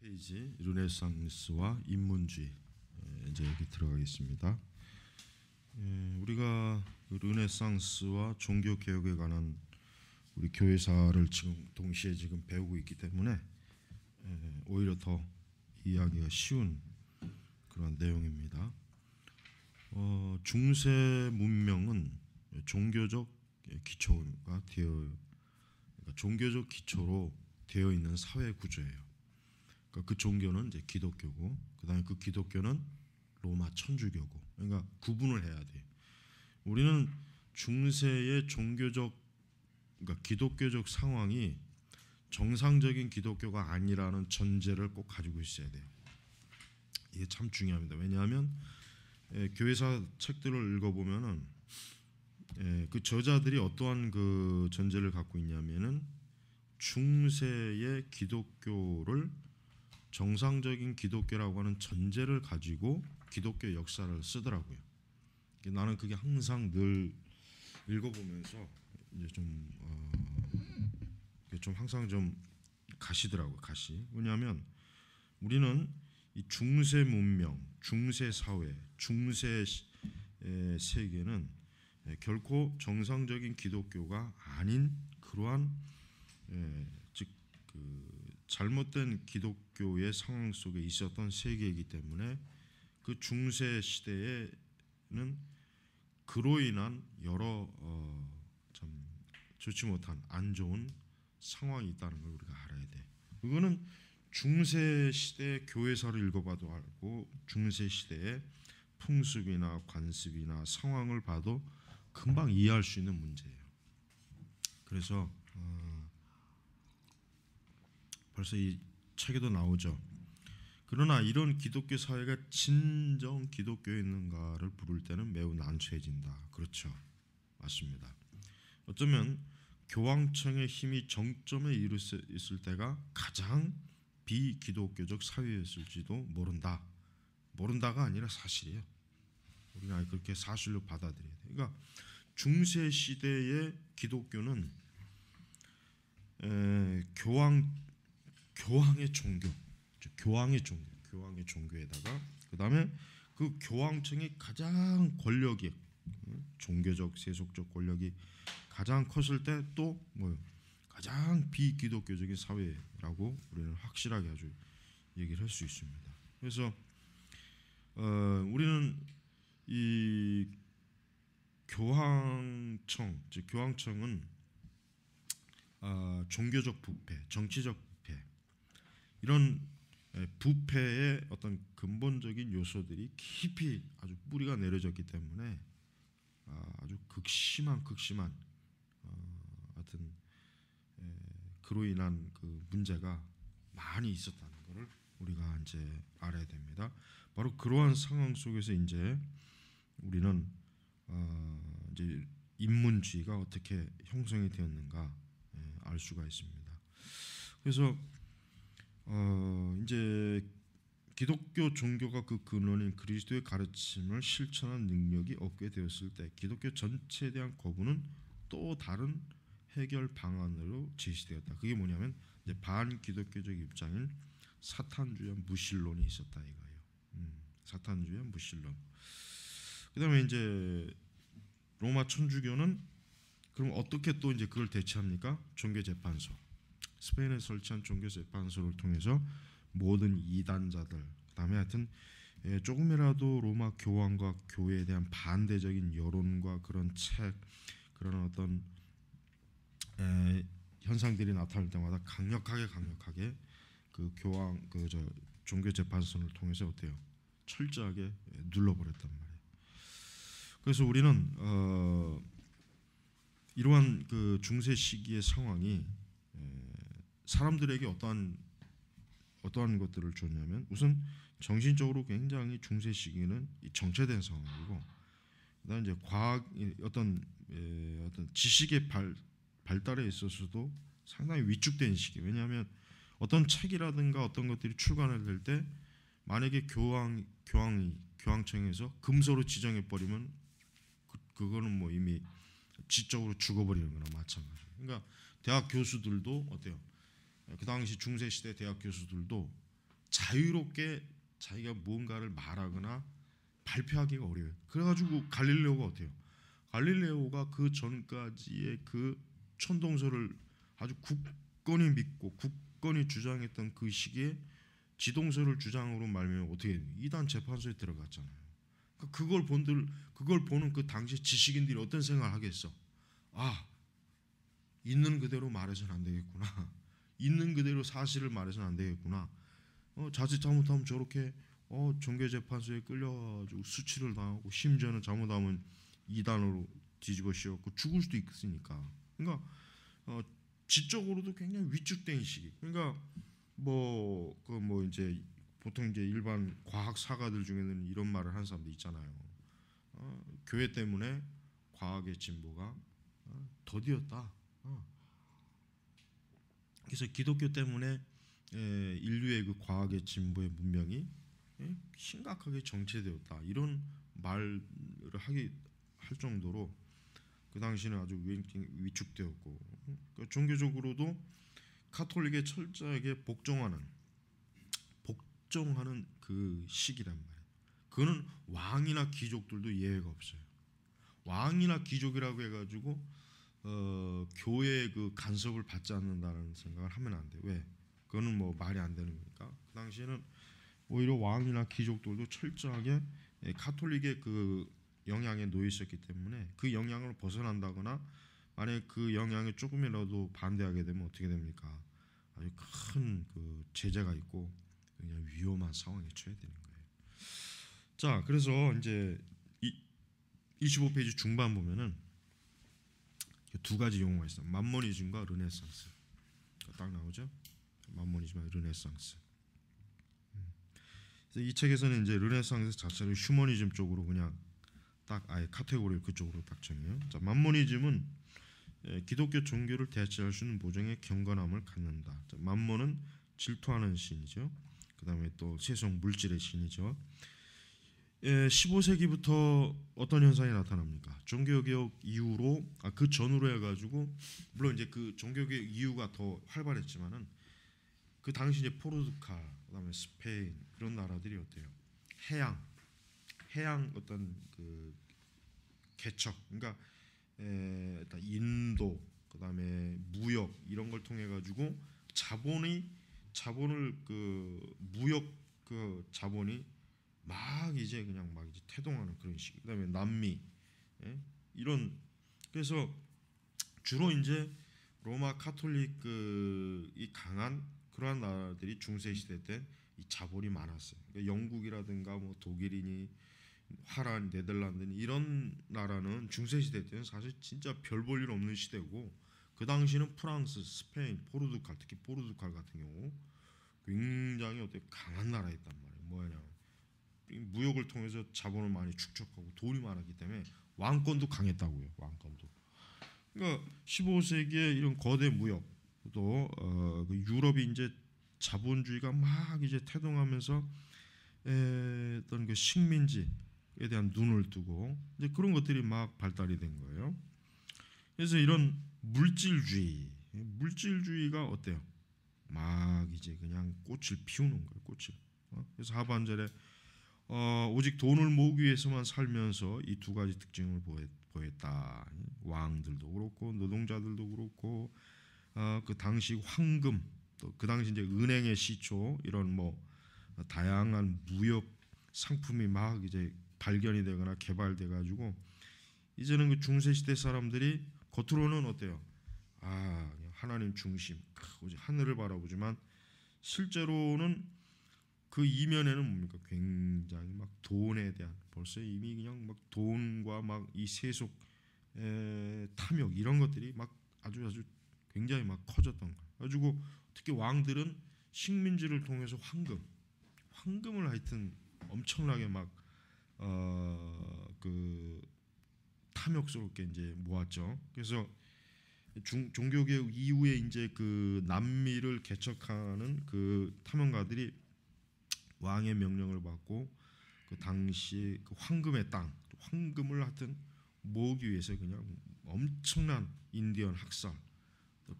페이지 르네상스와 인문주의 이제 여기 들어가겠습니다. 우리가 르네상스와 종교 개혁에 관한 우리 교회사를 지금 동시에 지금 배우고 있기 때문에 오히려 더 이해하기가 쉬운 그런 내용입니다. 중세 문명은 종교적 기초가 그러니까 종교적 기초로 되어 있는 사회 구조예요. 그러니까 그 종교는 이제 기독교고, 그다음에 그 기독교는 로마 천주교고, 그러니까 구분을 해야 돼. 우리는 중세의 종교적, 그러니까 기독교적 상황이 정상적인 기독교가 아니라는 전제를 꼭 가지고 있어야 돼요. 이게 참 중요합니다. 왜냐하면 교회사 책들을 읽어보면은 그 저자들이 어떠한 그 전제를 갖고 있냐면은 중세의 기독교를 정상적인 기독교라고 하는 전제를 가지고 기독교 역사를 쓰더라고요. 나는 그게 항상 늘 읽어보면서 이제 좀 항상 좀 가시더라고요. 가시. 왜냐하면 우리는 이 중세 문명, 중세 사회, 중세 세계는 결코 정상적인 기독교가 아닌 그러한 즉 그 잘못된 기독교의 상황 속에 있었던 세계이기 때문에 그 중세 시대에는 그로 인한 여러 참 좋지 못한 안 좋은 상황이 있다는 걸 우리가 알아야 돼. 이거는 중세 시대 교회사를 읽어봐도 알고 중세 시대의 풍습이나 관습이나 상황을 봐도 금방 이해할 수 있는 문제예요. 그래서 벌써 이 책에도 나오죠. 그러나 이런 기독교 사회가 진정 기독교에 있는가를 부를 때는 매우 난처해진다. 그렇죠. 맞습니다. 어쩌면 교황청의 힘이 정점에 이르렀을 때가 가장 비기독교적 사회였을지도 모른다. 모른다가 아니라 사실이에요. 우리가 그렇게 사실로 받아들여야 돼요. 그러니까 중세 시대의 기독교는 교황의 종교, 교황의 종교에다가 그 다음에 그 교황청이 가장 권력이 종교적 세속적 권력이 가장 컸을 때 또 뭐요? 가장 비기독교적인 사회라고 우리는 확실하게 아주 얘기를 할 수 있습니다. 그래서 우리는 이 교황청, 즉 교황청은 종교적 부패, 정치적 부패 이런 부패의 어떤 근본적인 요소들이 깊이 아주 뿌리가 내려졌기 때문에 아주 극심한 하여튼 그로 인한 그 문제가 많이 있었다는 것을 우리가 이제 알아야 됩니다. 바로 그러한 상황 속에서 이제 우리는 이제 인문주의가 어떻게 형성이 되었는가 알 수가 있습니다. 그래서 이제 기독교 종교가 그 근원인 그리스도의 가르침을 실천한 능력이 없게 되었을 때 기독교 전체에 대한 거부는 또 다른 해결 방안으로 제시되었다. 그게 뭐냐면 이제 반기독교적 입장인 사탄주의 무신론이 있었다 이거예요. 사탄주의 무신론. 그다음에 이제 로마 천주교는 그럼 어떻게 또 이제 그걸 대체합니까? 종교재판소. 스페인에 설치한 종교재판소를 통해서 모든 이단자들, 그다음에 하여튼 조금이라도 로마 교황과 교회에 대한 반대적인 여론과 그런 책, 그런 어떤 현상들이 나타날 때마다 강력하게 그 교황 종교재판소를 통해서 어때요? 철저하게 눌러버렸단 말이에요. 그래서 우리는 이러한 그 중세 시기의 상황이 사람들에게 어떠한 것들을 줬냐면 우선 정신적으로 굉장히 중세 시기는 정체된 상황이고, 그다음에 이제 과학 어떤 지식의 발달에 있어서도 상당히 위축된 시기. 왜냐하면 어떤 책이라든가 어떤 것들이 출간을 될 때 만약에 교황청에서 금서로 지정해 버리면 그거는 뭐 이미 지적으로 죽어버리는 거나 마찬가지예요. 그러니까 대학 교수들도 어때요? 그 당시 중세 시대 대학 교수들도 자유롭게 자기가 무언가를 말하거나 발표하기가 어려워요. 그래가지고 갈릴레오가 어때요? 갈릴레오가 그 전까지의 그 천동설을 아주 굳건히 믿고 굳건히 주장했던 그 시기에 지동설을 주장으로 말미암아 어떻게 이단 재판소에 들어갔잖아요. 그러니까 그걸 보는 그 당시 지식인들이 어떤 생각을 하겠어? 아, 있는 그대로 말해서는 안 되겠구나. 있는 그대로 사실을 말해서는 안 되겠구나. 자칫 잘못하면 저렇게 종교재판소에 끌려가지고 수치를 당하고 심지어는 잘못하면 이단으로 뒤집어 씌워갖고 죽을 수도 있으니까. 그러니까 지적으로도 굉장히 위축된 시기. 그러니까 뭐 이제 보통 이제 일반 과학 사가들 중에는 이런 말을 하는 사람도 있잖아요. 교회 때문에 과학의 진보가 더디었다. 그래서 기독교 때문에 인류의 그 과학의 진보의 문명이 심각하게 정체되었다. 이런 말을 할 정도로 그 당시는 아주 위축되었고, 그러니까 종교적으로도 카톨릭에 철저하게 복종하는 그 시기란 말이에요. 그거는 왕이나 귀족들도 예외가 없어요. 왕이나 귀족이라고 해가지고 교회의 그 간섭을 받지 않는다는 생각을 하면 안 돼. 왜? 그거는 뭐 말이 안 되는 거니까. 그 당시에는 오히려 왕이나 귀족들도 철저하게 카톨릭의 그 영향에 놓여 있었기 때문에 그 영향을 벗어난다거나 만약 그 영향에 조금이라도 반대하게 되면 어떻게 됩니까? 아주 큰 그 제재가 있고 그냥 위험한 상황에 처해야 되는 거예요. 자, 그래서 이제 25페이지 중반 보면은 두 가지 용어가 있어요. 만모니즘과 르네상스. 딱 나오죠? 만모니즘과 르네상스. 그래서 이 책에서는 이제 르네상스 자체를 휴머니즘 쪽으로 그냥 딱 아예 카테고리를 그쪽으로 딱 정해요. 자, 만모니즘은 기독교 종교를 대체할 수 있는 모종의 경건함을 갖는다. 자, 만모는 질투하는 신이죠. 그 다음에 또 세속 물질의 신이죠. 15세기부터 어떤 현상이 나타납니까? 종교개혁 이후로 그 전후로 해가지고 물론 이제 그 종교개혁 이후가 더 활발했지만은 그 당시 이제 포르투갈, 그다음에 스페인 이런 나라들이 어때요? 해양 어떤 그 개척, 그러니까 일단 인도, 그다음에 무역 이런 걸 통해 가지고 자본을 그 무역 그 자본이 막 이제 그냥 막 이제 태동하는 그런 시기. 그다음에 남미, 이런 그래서 주로 이제 로마 카톨릭 이 강한 그러한 나라들이 중세 시대 때 이 자본이 많았어요. 그러니까 영국이라든가 뭐 독일이니 화란 네덜란드니 이런 나라는 중세 시대 때는 사실 진짜 별 볼 일 없는 시대고 그 당시는 프랑스, 스페인, 포르투갈 특히 포르투갈 같은 경우 굉장히 강한 나라였단 말이에요. 뭐냐? 무역을 통해서 자본을 많이 축적하고 돈이 많았기 때문에 왕권도 강했다고요. 왕권도. 그러니까 15세기에 이런 거대 무역 또 그 유럽이 이제 자본주의가 막 이제 태동하면서 어떤 그 식민지에 대한 눈을 뜨고 이제 그런 것들이 막 발달이 된 거예요. 그래서 이런 물질주의가 어때요? 막 이제 그냥 꽃을 피우는 거예요. 꽃을. 그래서 하반절에 오직 돈을 모으기 위해서만 살면서 이 두 가지 특징을 보였다. 왕들도 그렇고 노동자들도 그렇고 그 당시 황금 또 그 당시 이제 은행의 시초 이런 뭐 다양한 무역 상품이 막 이제 발견이 되거나 개발돼 가지고 이제는 그 중세 시대 사람들이 겉으로는 어때요? 하나님 중심, 오직 하늘을 바라보지만 실제로는 그 이면에는 뭡니까? 굉장히 막 돈에 대한 벌써 이미 그냥 막 돈과 막 이 세속 탐욕 이런 것들이 막 아주 굉장히 막 커졌던 거예요. 가지고 특히 왕들은 식민지를 통해서 황금을 하여튼 엄청나게 막 그 탐욕스럽게 이제 모았죠. 그래서 종교개혁 이후에 이제 그 남미를 개척하는 그 탐험가들이 왕의 명령을 받고 그 당시 그 황금의 땅, 황금을 하여튼 모으기 위해서 그냥 엄청난 인디언 학살,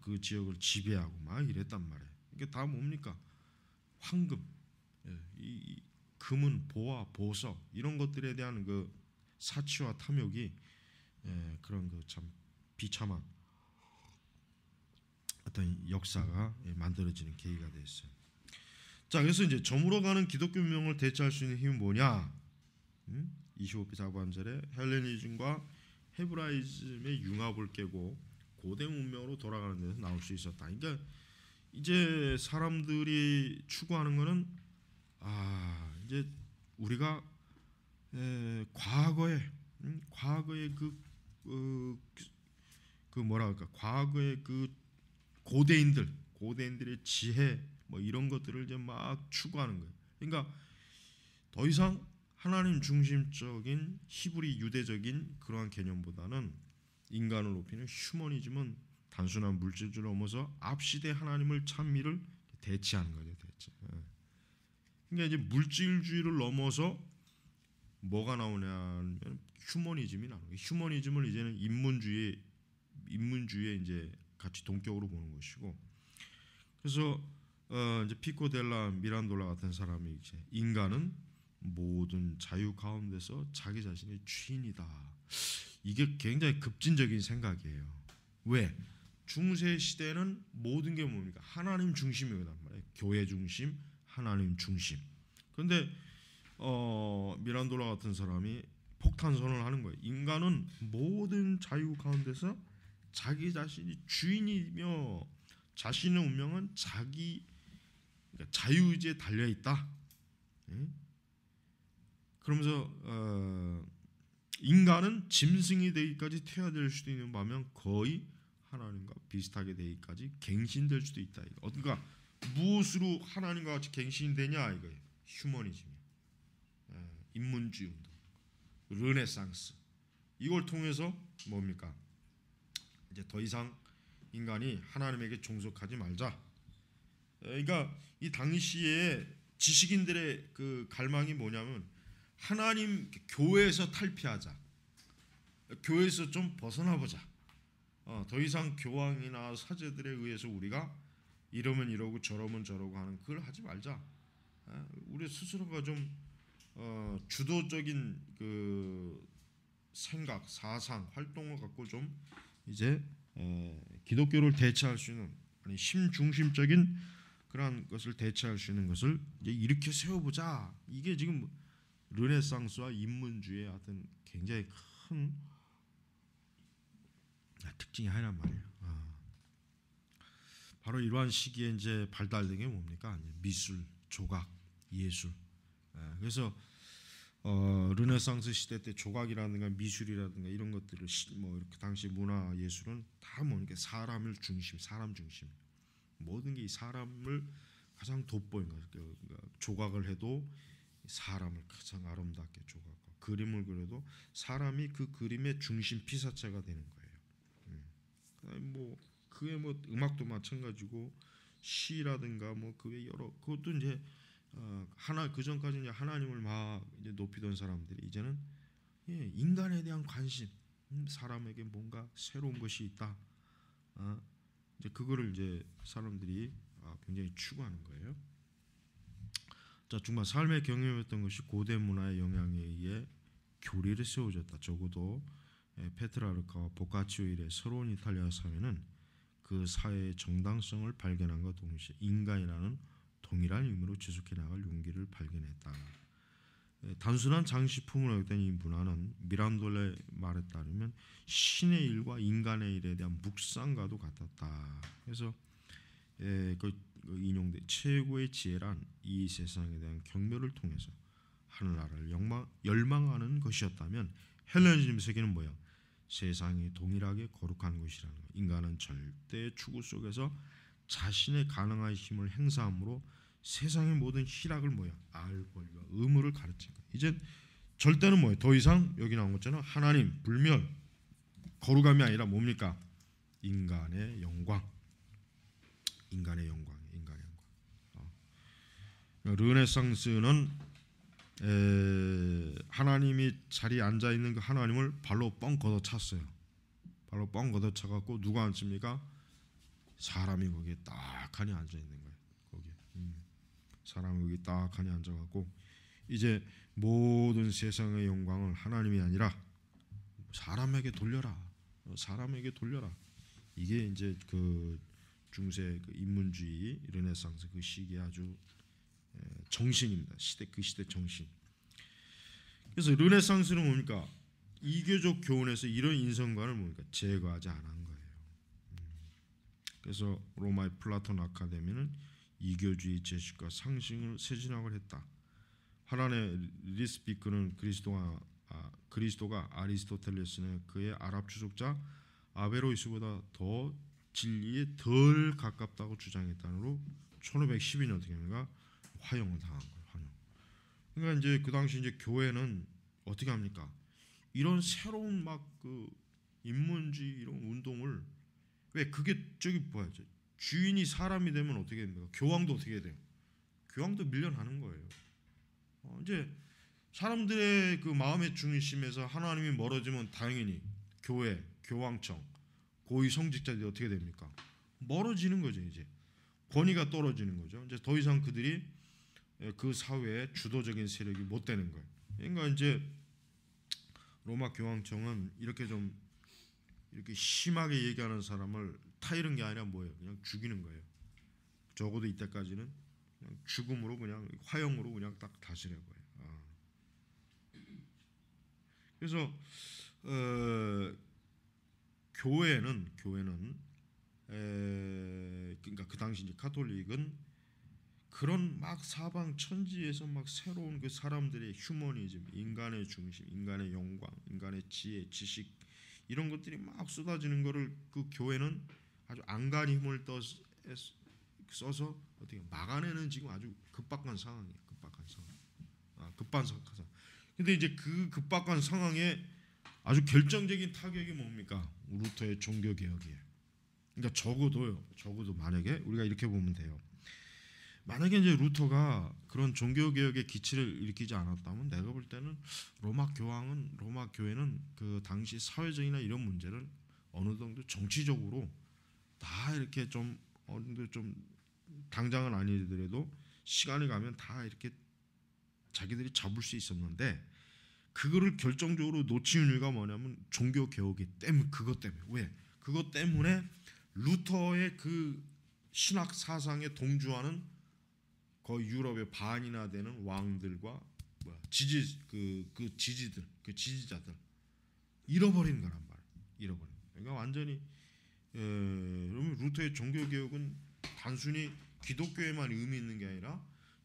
그 지역을 지배하고 막 이랬단 말이에요. 이게 다 뭡니까? 황금. 이 금은 보화, 보석 이런 것들에 대한 그 사치와 탐욕이 그런 그 참 비참한 어떤 역사가 만들어지는 계기가 됐어요. 자, 그래서 이제 저물어가는 기독교 문명을 대체할 수 있는 힘은 뭐냐? 25편 4반절에 헬레니즘과 헤브라이즘의 융합을 깨고 고대 문명으로 돌아가는 데서 나올 수 있었다. 그러니까 이제 사람들이 추구하는 거는 이제 우리가 과거의 그 뭐라 할까? 과거의 그 고대인들의 지혜 뭐 이런 것들을 이제 막 추구하는 거예요. 그러니까 더 이상 하나님 중심적인 히브리 유대적인 그러한 개념보다는 인간을 높이는 휴머니즘은 단순한 물질주를 넘어서 앞시대 하나님을 찬미를 대체하는 거죠. 대체. 그러니까 이제 물질주의를 넘어서 뭐가 나오냐면 휴머니즘이 나오는 거예요. 휴머니즘을 이제는 인문주의에 이제 같이 동격으로 보는 것이고, 그래서 이제 피코 델라 미란돌라 같은 사람이 이제 인간은 모든 자유 가운데서 자기 자신의 주인이다. 이게 굉장히 급진적인 생각이에요. 왜? 중세 시대는 모든 게 뭡니까? 하나님 중심이거든 말이에요. 교회 중심, 하나님 중심. 그런데 미란돌라 같은 사람이 폭탄 선언을 하는 거예요. 인간은 모든 자유 가운데서 자기 자신이 주인이며 자신의 운명은 그러니까 자유의지에 달려 있다. 그러면서 인간은 짐승이 되기까지 퇴화될 수도 있는 반면 거의 하나님과 비슷하게 되기까지 갱신될 수도 있다. 그러니까 무엇으로 하나님과 같이 갱신되냐 이거예요. 휴머니즘이에요. 인문주의 운동, 르네상스 이걸 통해서 뭡니까? 이제 더 이상 인간이 하나님에게 종속하지 말자. 그러니까 이 당시에 지식인들의 그 갈망이 뭐냐면 하나님 교회에서 탈피하자. 교회에서 좀 벗어나 보자. 더 이상 교황이나 사제들에 의해서 우리가 이러면 이러고 저러면 저러고 하는 그걸 하지 말자. 우리 스스로가 좀 주도적인 그 생각, 사상, 활동을 갖고 좀 이제 기독교를 대체할 수 있는 아니 심중심적인 그러한 것을 대체할 수 있는 것을 이제 이렇게 세워보자. 이게 지금 르네상스와 인문주의의 어떤 굉장히 큰 특징이 하나란 말이에요. 바로 이러한 시기에 이제 발달된 게 뭡니까? 미술, 조각, 예술. 그래서 르네상스 시대 때 조각이라든가 미술이라든가 이런 것들을 뭐 이렇게 당시 문화 예술은 다 뭡니까? 사람 중심. 모든 게 이 사람을 가장 돋보이는 거예요. 그러니까 조각을 해도 사람을 가장 아름답게 조각하고 그림을 그려도 사람이 그 그림의 중심 피사체가 되는 거예요. 뭐 그게 뭐 음악도 마찬가지고 시라든가 뭐 그게 여러 그것도 이제 하나 그 전까지 이제 하나님을 막 이제 높이던 사람들이 이제는 인간에 대한 관심, 사람에게 뭔가 새로운 것이 있다. 이제 그거를 이제 사람들이 굉장히 추구하는 거예요. 자, 정말 삶의 경험이었던 것이 고대 문화의 영향에 의해 교리를 세워졌다. 적어도 페트라르카와 보카치오 일의 서러운 이탈리아 사회는 그 사회의 정당성을 발견함과 동시에 인간이라는 동일한 의미로 지속해 나갈 용기를 발견했다. 단순한 장식품을 여겼던 이 문화는 미란돌의 말에 따르면 신의 일과 인간의 일에 대한 묵상과도 같았다. 그래서 그 인용된 최고의 지혜란 이 세상에 대한 경멸을 통해서 하늘나라를 열망하는 것이었다면 헬레니즘 세계는 뭐야? 세상이 동일하게 거룩한 것이라는 것. 인간은 절대 추구 속에서 자신의 가능한 힘을 행사함으로 세상의 모든 희락을 뭐야? 알 권리와 의무를 가르친 거야. 이제 절대는 뭐야? 더 이상 여기 나온 것처럼 하나님, 불멸, 거룩함이 아니라 뭡니까? 인간의 영광. 르네상스는 하나님이 자리에 앉아 있는 그 하나님을 발로 뻥 걷어찼어요. 발로 뻥 걷어차갖고 누가 앉습니까? 사람이 거기에 딱하니 앉아 있는 거예요. 거기에. 사람이 여기 딱하니 앉아갖고 이제 모든 세상의 영광을 하나님이 아니라 사람에게 돌려라. 사람에게 돌려라. 이게 이제 그 중세 그 인문주의 르네상스 그 시기의 아주 정신입니다. 시대 그 시대 정신. 그래서 르네상스는 뭡니까? 이교적 교훈에서 이런 인성관을 뭡니까? 제거하지 않은 거예요. 그래서 로마의 플라톤 아카데미는 이교주의 제식과 상식을 세진학을 했다. 화란의 리스피크는 그리스도가 아리스토텔레스는 그의 아랍 주석자 아베로이스보다 더 진리에 덜 가깝다고 주장했다므로 1512년 어떻게 합니까? 화형을 당한 거예요. 화형. 그러니까 이제 그 당시 이제 교회는 어떻게 합니까? 이런 새로운 막 그 인문주의 이런 운동을 왜 그게 저기 뭐야? 주인이 사람이 되면 어떻게 됩니까? 교황도 어떻게 돼요? 교황도 밀려나는 거예요. 이제 사람들의 그 마음의 중심에서 하나님이 멀어지면 당연히 교회, 교황청, 고위 성직자들이 어떻게 됩니까? 멀어지는 거죠. 이제 권위가 떨어지는 거죠. 이제 더 이상 그들이 그 사회의 주도적인 세력이 못 되는 거예요. 그러니까 이제 로마 교황청은 이렇게 좀 이렇게 심하게 얘기하는 사람을 타이르는 게 아니라 뭐예요? 그냥 죽이는 거예요. 적어도 이때까지는 그냥 죽음으로 그냥 화형으로 그냥 딱 다스려 거예요. 그래서 교회는 그러니까 그 당시 이제 카톨릭은 그런 막 사방 천지에서 막 새로운 그 사람들의 휴머니즘, 인간의 중심, 인간의 영광, 인간의 지혜, 지식 이런 것들이 막 쏟아지는 거를 그 교회는 아주 안간히 힘을 써서 어떻게 막아내는 지금 아주 급박한 상황이에요. 급박한 상황. 근데 이제 그 급박한 상황에 아주 결정적인 타격이 뭡니까? 루터의 종교 개혁이에요. 그러니까 적어도 만약에 우리가 이렇게 보면 돼요. 만약에 이제 루터가 그런 종교 개혁의 기치를 일으키지 않았다면 내가 볼 때는 로마 교회는 그 당시 사회적이나 이런 문제를 어느 정도 정치적으로 다 이렇게 좀 어느 정도 좀 당장은 아니더라도 시간이 가면 다 이렇게 자기들이 잡을 수 있었는데 그거를 결정적으로 놓치는 이유가 뭐냐면 종교 개혁이 때문에 그것 때문에 왜? 그것 때문에 루터의 그 신학 사상에 동조하는 거의 유럽의 반이나 되는 왕들과 지지자들 잃어버린 거란 말이에요. 잃어버린. 그러니까 완전히 그러면 루터의 종교 개혁은 단순히 기독교에만 의미 있는 게 아니라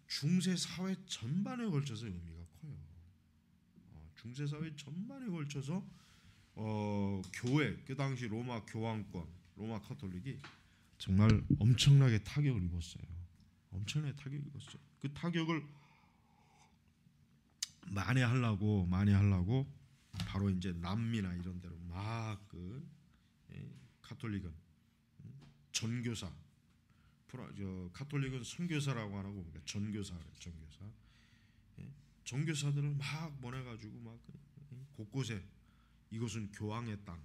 중세 사회 전반에 걸쳐서 의미가 커요. 중세 사회 전반에 걸쳐서 교회 그 당시 로마 교황권, 로마 카톨릭이 정말 엄청나게 타격을 입었어요. 엄청나게 타격을 입었어요. 그 타격을 만회하려고 바로 이제 남미나 이런 데로 막 카톨릭은 전교사, 카톨릭은 선교사라고 안 하고 그러니까 전교사를 전교사들을 막 보내가지고 막 곳곳에 이것은 교황의 땅,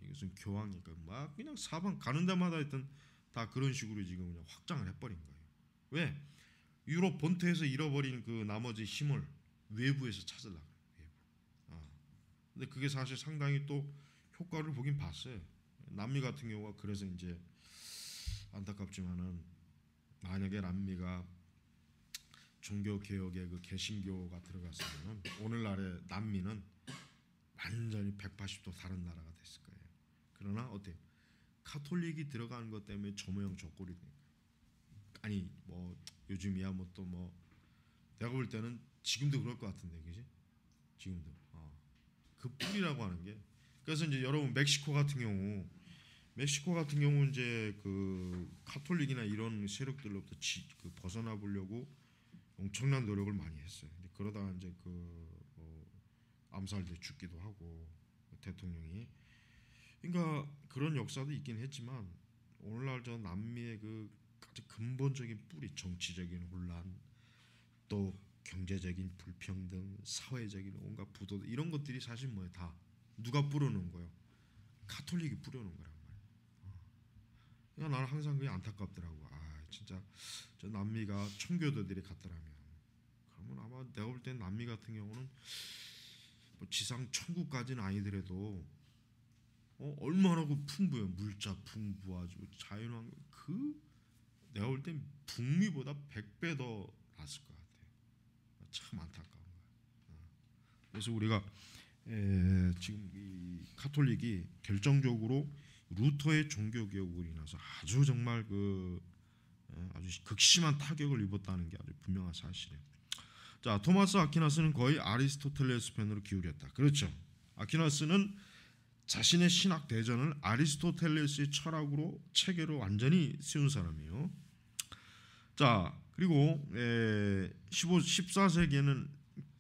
이것은 교황이니까 막 그냥 사방 가는 데마다 하여튼 다 그런 식으로 지금 그냥 확장을 해버린 거예요. 왜? 유럽 본토에서 잃어버린 그 나머지 힘을 외부에서 찾으려고 외부. 근데 그게 사실 상당히 또 효과를 보긴 봤어요. 남미 같은 경우가 그래서 이제 안타깝지만은 만약에 남미가 종교 개혁의 그 개신교가 들어갔으면 오늘날의 남미는 완전히 180도 다른 나라가 됐을 거예요. 그러나 어때요? 카톨릭이 들어가는 것 때문에 조모형 족골이 돼요. 아니 뭐 요즘이야 뭐 또 뭐 내가 볼 때는 지금도 그럴 것 같은데 그지? 지금도 그 뿌리라고 하는 게 그래서 이제 여러분 멕시코 같은 경우 이제 그 카톨릭이나 이런 세력들로부터 벗어나 보려고 엄청난 노력을 많이 했어요. 그러다가 이제 뭐 암살돼 죽기도 하고 대통령이 그러니까 그런 역사도 있긴 했지만 오늘날 저 남미의 그 아주 근본적인 뿌리 정치적인 혼란 또 경제적인 불평등 사회적인 온갖 부도 이런 것들이 사실 뭐예요? 다 누가 뿌려놓은 거예요? 카톨릭이 뿌려놓은 거란 말이에요. 그러니까 나는 항상 그게 안타깝더라고. 진짜 저 남미가 청교도들이 갔더라면, 그러면 아마 내가 볼 땐 남미 같은 경우는 뭐 지상 천국까지는 아니더라도 얼마나 그 풍부해요. 물자 풍부하고 자연환경, 그 내가 볼 땐 북미보다 100배 더 낫을 것 같아요. 참 안타까운 거예요. 그래서 우리가 지금 이 카톨릭이 결정적으로 루터의 종교 개혁으로 인해서 아주 정말 아주 극심한 타격을 입었다는 게 아주 분명한 사실이에요. 자, 토마스 아퀴나스는 거의 아리스토텔레스 편으로 기울였다. 그렇죠. 아퀴나스는 자신의 신학 대전을 아리스토텔레스의 철학으로 체계로 완전히 세운 사람이에요. 자, 그리고 14세기에는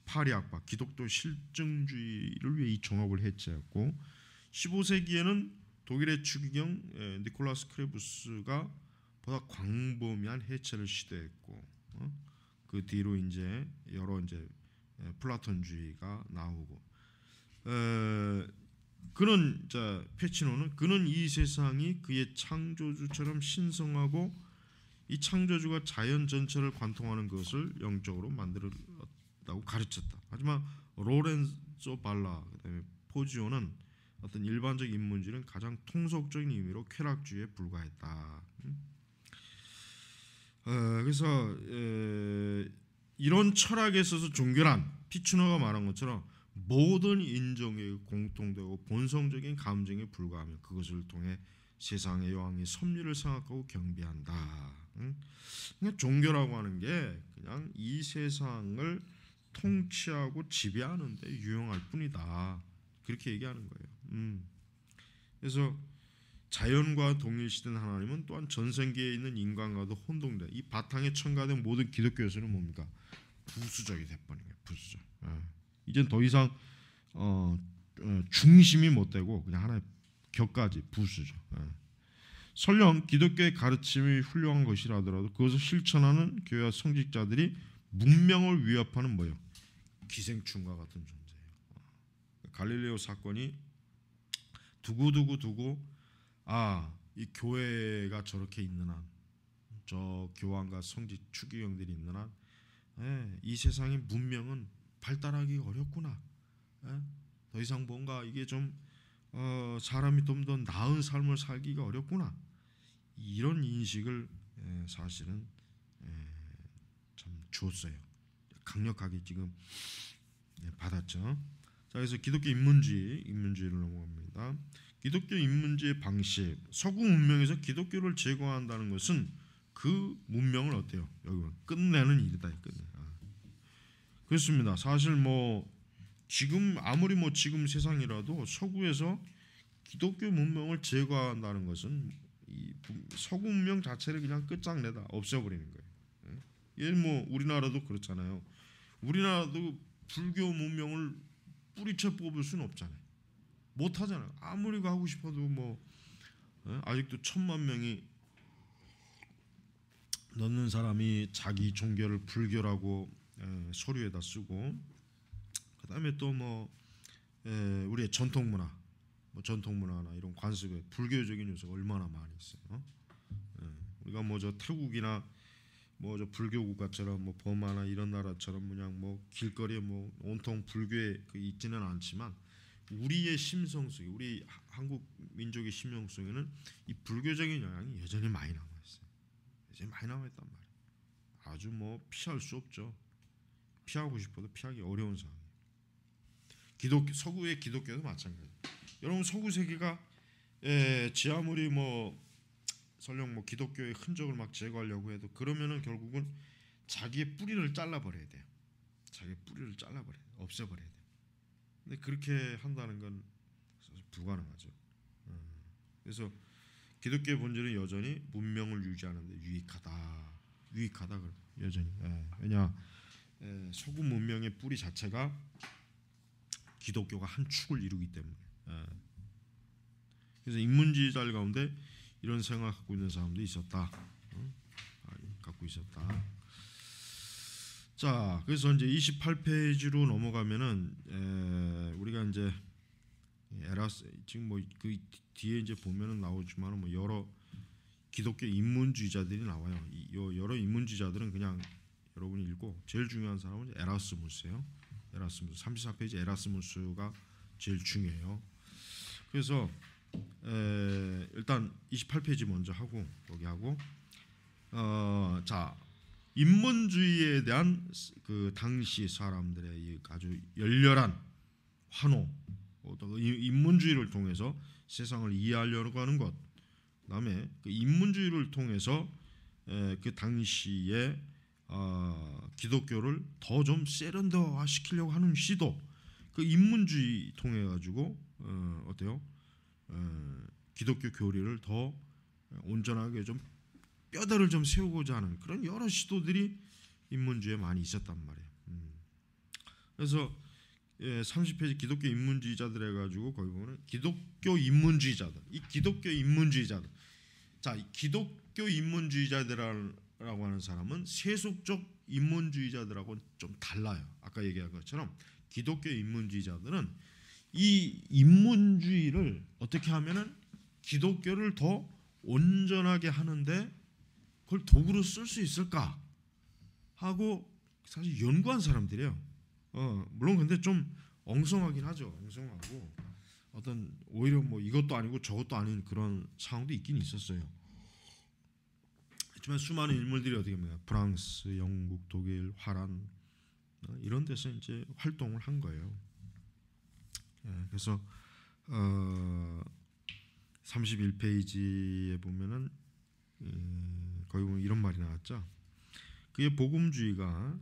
파리학파, 기독교 실증주의를 위해 이 종합을 해체했고, 15세기에는 독일의 추기경 니콜라스 크레부스가 보다 광범위한 해체를 시도했고, 그 뒤로 이제 여러 이제 플라톤주의가 나오고, 그는 페치노는 그는 이 세상이 그의 창조주처럼 신성하고 이 창조주가 자연 전체를 관통하는 것을 영적으로 만들었다고 가르쳤다. 하지만 로렌조 발라, 그다음에 포지오는 어떤 일반적 인문주의는 가장 통속적인 의미로 쾌락주의에 불과했다. 그래서 이런 철학에 있어서 종교란 피치노가 말한 것처럼 모든 인종의 공통되고 본성적인 감정에 불과하며 그것을 통해 세상의 여왕이 섭리를 생각하고 경배한다. 그냥 종교라고 하는 게 그냥 이 세상을 통치하고 지배하는 데 유용할 뿐이다. 그렇게 얘기하는 거예요. 그래서 자연과 동일시된 하나님은 또한 전생계에 있는 인간과도 혼동돼. 이 바탕에 첨가된 모든 기독교에서는 뭡니까? 부수적이 돼버린 거예요. 부수적. 이젠 더 이상 중심이 못 되고 그냥 하나의 격가지, 부수적. 설령 기독교의 가르침이 훌륭한 것이라 하더라도 그것을 실천하는 교회와 성직자들이 문명을 위협하는 뭐예요? 기생충과 같은 존재예요. 갈릴레오 사건이 두고 이 교회가 저렇게 있는 한, 저 교황과 성직 추기경들이 있는 한, 이 세상의 문명은 발달하기 어렵구나. 더 이상 뭔가 이게 좀 사람이 좀 더 나은 삶을 살기가 어렵구나. 이런 인식을 사실은 참 주었어요. 강력하게 지금 받았죠. 자, 그래서 기독교 인문주의로 넘어갑니다. 기독교 인문주의 방식, 서구 문명에서 기독교를 제거한다는 것은 그 문명을 어때요? 여기 끝내는 일이다. 그렇습니다. 사실 지금 아무리 지금 세상이라도 서구에서 기독교 문명을 제거한다는 것은 이 서구 문명 자체를 그냥 끝장내다 없애버리는 거예요. 예, 우리나라도 그렇잖아요. 우리나라도 불교 문명을 뿌리채 뽑을 수는 없잖아요. 못 하잖아요. 아무리 가고 싶어도 아직도 1000만 명이 넘는 사람이 자기 종교를 불교라고 서류에다 쓰고, 그다음에 또 우리의 전통 문화나 이런 관습에 불교적인 요소가 얼마나 많이 있어요. 우리가 저 태국이나 저 불교 국가처럼 버마나 이런 나라처럼 그냥 길거리에 온통 불교에 있지는 않지만 우리의 심성 속에, 우리 한국 민족의 심성 속에는 이 불교적인 영향이 여전히 많이 남아 있어요. 여전히 많이 남아 있단 말이에요. 아주 피할 수 없죠. 피하고 싶어도 피하기 어려운 상황이에요. 서구의 기독교도 마찬가지예요. 여러분, 서구 세계가 아무리 설령 기독교의 흔적을 막 제거하려고 해도 그러면은 결국은 자기의 뿌리를 잘라버려야 돼요. 자기의 뿌리를 잘라버려야 돼요. 없애버려야 돼요. 근데 그렇게 한다는 건 사실 불가능하죠. 그래서 기독교의 본질은 여전히 문명을 유지하는 데 유익하다 그래요. 여전히. 왜냐, 서구 문명의 뿌리 자체가 기독교가 한 축을 이루기 때문에. 그래서 인문주의자들 가운데 이런 생각을 갖고 있는 사람도 있었다. 갖고 있었다. 자, 그래서 이제 28페이지로 넘어가면은 우리가 이제 지금 그 뒤에 이제 보면은 나오지만 여러 기독교 인문주의자들이 나와요. 여러 인문주의자들은 그냥 여러분이 읽고 제일 중요한 사람은 에라스무스예요. 에라스무스 34페이지 에라스무스가 제일 중요해요. 그래서 일단 28페이지 먼저 하고 여기 하고 자 인문주의에 대한 그 당시 사람들의 아주 열렬한 환호, 또 인문주의를 통해서 세상을 이해하려고 하는 것, 그다음에 그 인문주의를 통해서 그 당시에 기독교를 더 좀 세련되어 시키려고 하는 시도, 그 인문주의 통해 가지고 어때요? 기독교 교리를 더 온전하게 좀 뼈대를 좀 세우고자 하는 그런 여러 시도들이 인문주의에 많이 있었단 말이에요. 그래서 30페이지 기독교 인문주의자들 해가지고 거기 보면 기독교 인문주의자들, 이 기독교 인문주의자들, 자, 기독교 인문주의자들이라고 하는 사람은 세속적 인문주의자들하고 좀 달라요. 아까 얘기한 것처럼 기독교 인문주의자들은 이 인문주의를 어떻게 하면은 기독교를 더 온전하게 하는데 그걸 도구로 쓸 수 있을까 하고 사실 연구한 사람들이에요. 물론 근데 좀 엉성하긴 하죠. 엉성하고 어떤 오히려 뭐 이것도 아니고 저것도 아닌 그런 상황도 있긴 있었어요. 하지만 수많은 인물들이 어떻게 합니까? 프랑스, 영국, 독일, 화란 이런 데서 이제 활동을 한 거예요. 그래서 31페이지에 보면은 거기 보면 이런 말이 나왔죠. 그의 복음주의가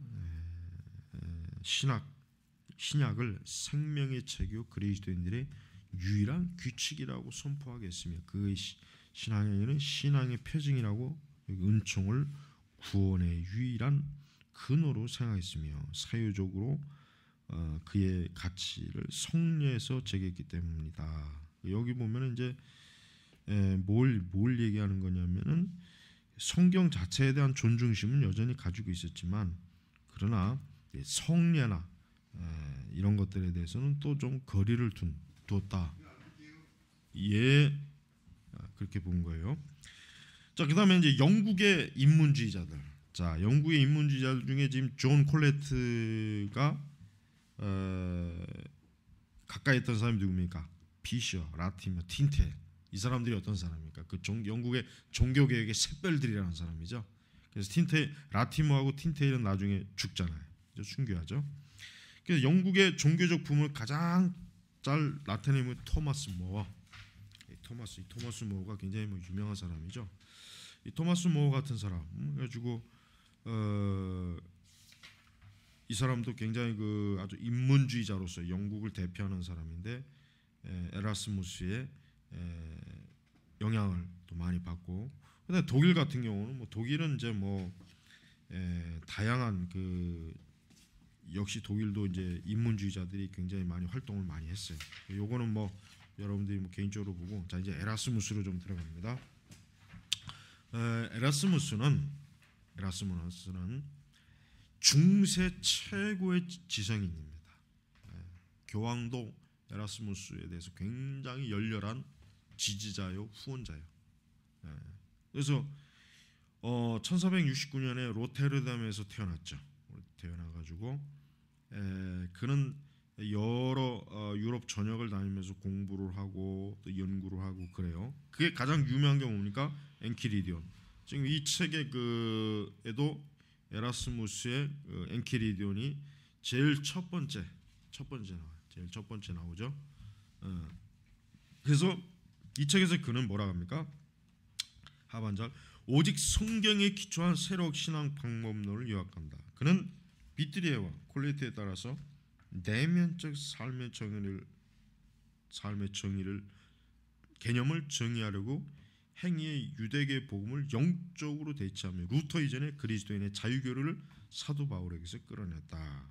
신약을 생명의 책이요 그리스도인들의 유일한 규칙이라고 선포하겠으며 그의 신앙에는 신앙의 표징이라고 은총을 구원의 유일한 근원으로 생각했으며 사유적으로 그의 가치를 성례에서 제기했기 때문이다. 여기 보면 이제 뭘 얘기하는 거냐면은 성경 자체에 대한 존중심은 여전히 가지고 있었지만 그러나 성례나 이런 것들에 대해서는 또 좀 거리를 두었다. 그렇게 본 거예요. 자, 그다음에 이제 영국의 인문주의자들. 자, 영국의 인문주의자들 중에 지금 존 콜레트가 가까이 있던 사람이 누굽니까? 비셔, 라티머, 틴테. 이 사람들이 어떤 사람입니까? 그 영국의 종교개혁의 샛별들이라는 사람이죠. 그래서 라티머하고 틴테일은 나중에 죽잖아요. 순교하죠. 그래서 영국의 종교적 부문을 가장 잘 나타내는 토마스 모어. 토마스 모어가 굉장히 유명한 사람이죠. 이 토마스 모어 같은 사람 그래가지고 이 사람도 굉장히 그 아주 인문주의자로서 영국을 대표하는 사람인데 에라스무스의 영향을 또 많이 받고, 근데 독일 같은 경우는 독일은 이제 다양한 그 역시 독일도 이제 인문주의자들이 굉장히 많이 활동을 많이 했어요. 요거는 여러분들이 개인적으로 보고, 자 이제 에라스무스로 좀 들어갑니다. 에라스무스는 중세 최고의 지성인입니다. 교황도 에라스무스에 대해서 굉장히 열렬한 지지자요, 후원자요. 그래서 1469년에 로테르담에서 태어났죠. 태어나가지고 그는 여러 유럽 전역을 다니면서 공부를 하고 또 연구를 하고 그래요. 그게 가장 유명한 게 뭡니까? 엔키리디온. 지금 이 책에 에도 에라스무스의 엔키리디온이 제일 첫 번째 나와요. 제일 첫 번째 나오죠. 그래서 이 책에서 그는 뭐라 합니까? 하반절 오직 성경에 기초한 새로운 신앙 방법론을 요약한다. 그는 비트리에와 콜레트에 따라서 내면적 삶의 정의를 개념을 정의하려고 행위의 유대계 복음을 영적으로 대체하며 루터 이전의 그리스도인의 자유교류를 사도 바울에게서 끌어냈다.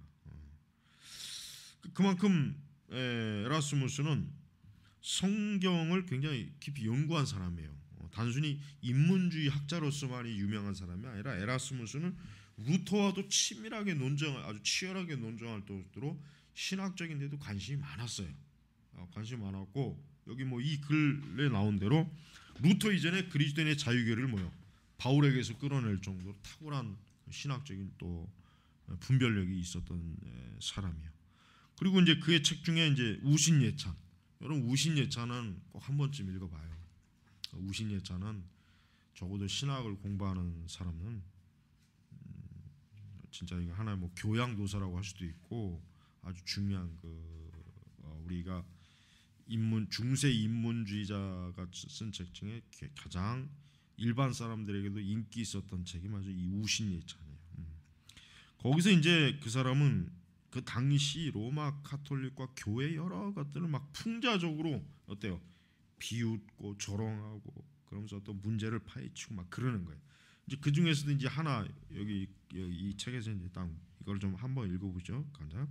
그만큼 에라스무스는 성경을 굉장히 깊이 연구한 사람이에요. 단순히 인문주의 학자로서만이 유명한 사람이 아니라 에라스무스는 루터와도 아주 치열하게 논쟁할 정도로 신학적인 데도 관심이 많았어요. 관심이 많았고 여기 이 글에 나온 대로 루터 이전에 그리스도인의 자유교리를 뭐요? 바울에게서 끌어낼 정도로 탁월한 신학적인 또 분별력이 있었던 사람이에요. 그리고 이제 그의 책 중에 이제 우신예찬, 여러분 우신예찬은 꼭 한 번쯤 읽어봐요. 우신예찬은 적어도 신학을 공부하는 사람은 진짜 이거 하나의 뭐 교양도서라고 할 수도 있고 아주 중요한 우리가 중세 인문주의자가 쓴 책 중에 가장 일반 사람들에게도 인기 있었던 책이 맞아 이 우신예찬이에요. 거기서 이제 그 사람은 그 당시 로마 카톨릭과 교회 여러 것들을 막 풍자적으로 어때요? 비웃고 조롱하고 그러면서 또 문제를 파헤치고 막 그러는 거예요. 이제 그 중에서도 이제 하나 여기 이 책에서 이제 딱 이걸 좀 한번 읽어보죠. 간다.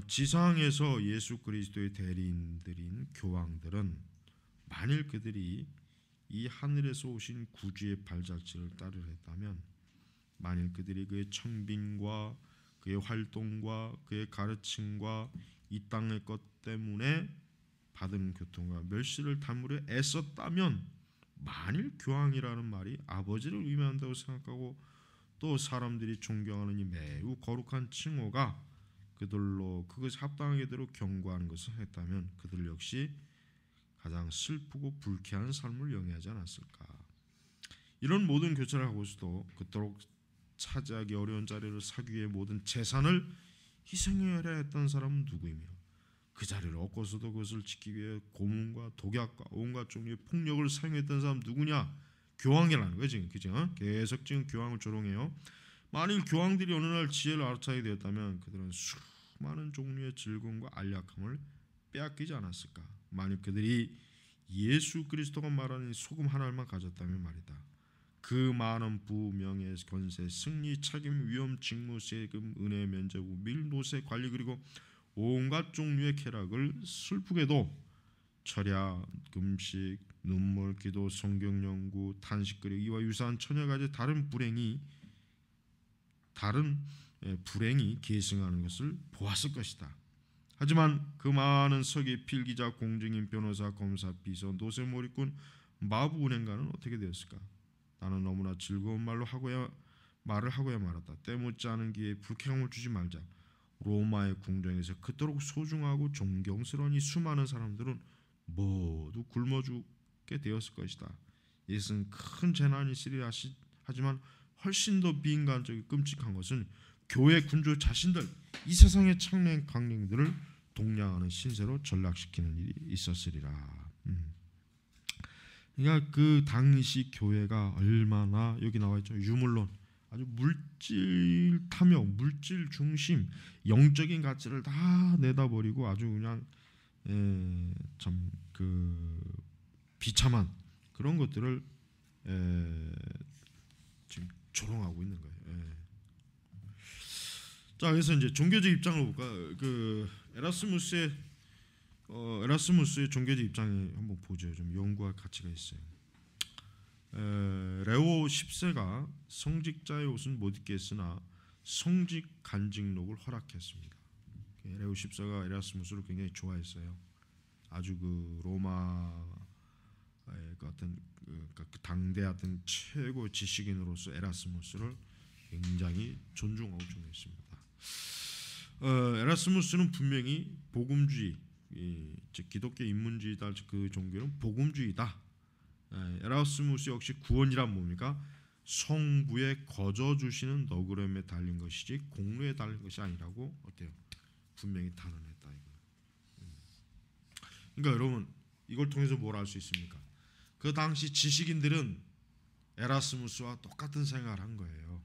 지상에서 예수 그리스도의 대리인들인 교황들은 만일 그들이 이 하늘에서 오신 구주의 발자취를 따르려 했다면, 만일 그들이 그의 청빙과 그의 활동과 그의 가르침과 이 땅의 것 때문에 받은 교통과 멸시를 담으려 애썼다면, 만일 교황이라는 말이 아버지를 의미한다고 생각하고 또 사람들이 존경하는 이 매우 거룩한 칭호가 그들로 그것이 합당하게 대로 경고하는 것을 했다면, 그들 역시 가장 슬프고 불쾌한 삶을 영위하지 않았을까. 이런 모든 교체를 하고서도 그토록 차지하기 어려운 자리를 사기 위해 모든 재산을 희생해야 했던 사람은 누구이며, 그 자리를 얻고서도 그것을 지키기 위해 고문과 독약과 온갖 종류의 폭력을 사용했던 사람 누구냐? 교황이라는 거지, 그죠? 계속 지금 교황을 조롱해요. 만일 교황들이 어느 날 지혜를 알아차게 되었다면 그들은 수많은 종류의 즐거움과 안락함을 빼앗기지 않았을까? 만일 그들이 예수 그리스도가 말하는 소금 하나만 가졌다면 말이다. 그 많은 부, 명예, 권세, 승리, 책임, 위험, 직무, 세금, 은혜, 면제, 밀, 노세, 관리 그리고 온갖 종류의 쾌락을 슬프게도 철야, 금식, 눈물, 기도, 성경 연구, 탄식 그리고 이와 유사한 천여 가지 다른 불행이 계승하는 것을 보았을 것이다. 하지만 그 많은 서기, 필기자, 공증인, 변호사, 검사, 비서, 노세몰이꾼, 마부 운행가는 어떻게 되었을까? 나는 너무나 즐거운 말을 하고야 말았다. 때묻지 않은 기회에 불쾌감을 주지 말자. 로마의 궁정에서 그토록 소중하고 존경스러운 이 수많은 사람들은 모두 굶어 죽게 되었을 것이다. 이것은 큰 재난이 있으리라 하지만 훨씬 더 비인간적이고 끔찍한 것은 교회 군주 자신들, 이 세상의 창랭 강령들을 동량하는 신세로 전락시키는 일이 있었으리라. 그러니까 그 당시 교회가 얼마나, 여기 나와 있죠, 유물론, 아주 물질 탐욕, 물질 중심, 영적인 가치를 다 내다버리고 아주 그냥 참 그 비참한 그런 것들을 지금 조롱하고 있는 거예요. 자, 그래서 이제 종교적 입장을 볼까? 그 에라스무스의 종교적 입장을 한번 보죠. 좀 연구할 가치가 있어요. 레오 10세가 성직자의 옷은 못 입게 했으나 성직 간직록을 허락했습니다. 레오 10세가 에라스무스를 굉장히 좋아했어요. 아주 그 로마의 어떤 그 당대 어떤 최고 지식인으로서 에라스무스를 굉장히 존중하고 존경했습니다. 에라스무스는 분명히 복음주의, 즉 기독교 인문주의다, 그 종교는 복음주의다. 에라스무스 역시 구원이란 뭡니까? 성부에 거저 주시는 너그러움에 달린 것이지 공로에 달린 것이 아니라고 어때요? 분명히 단언했다 이거. 그러니까 여러분, 이걸 통해서 뭘 알 수 있습니까? 그 당시 지식인들은 에라스무스와 똑같은 생각을 한 거예요.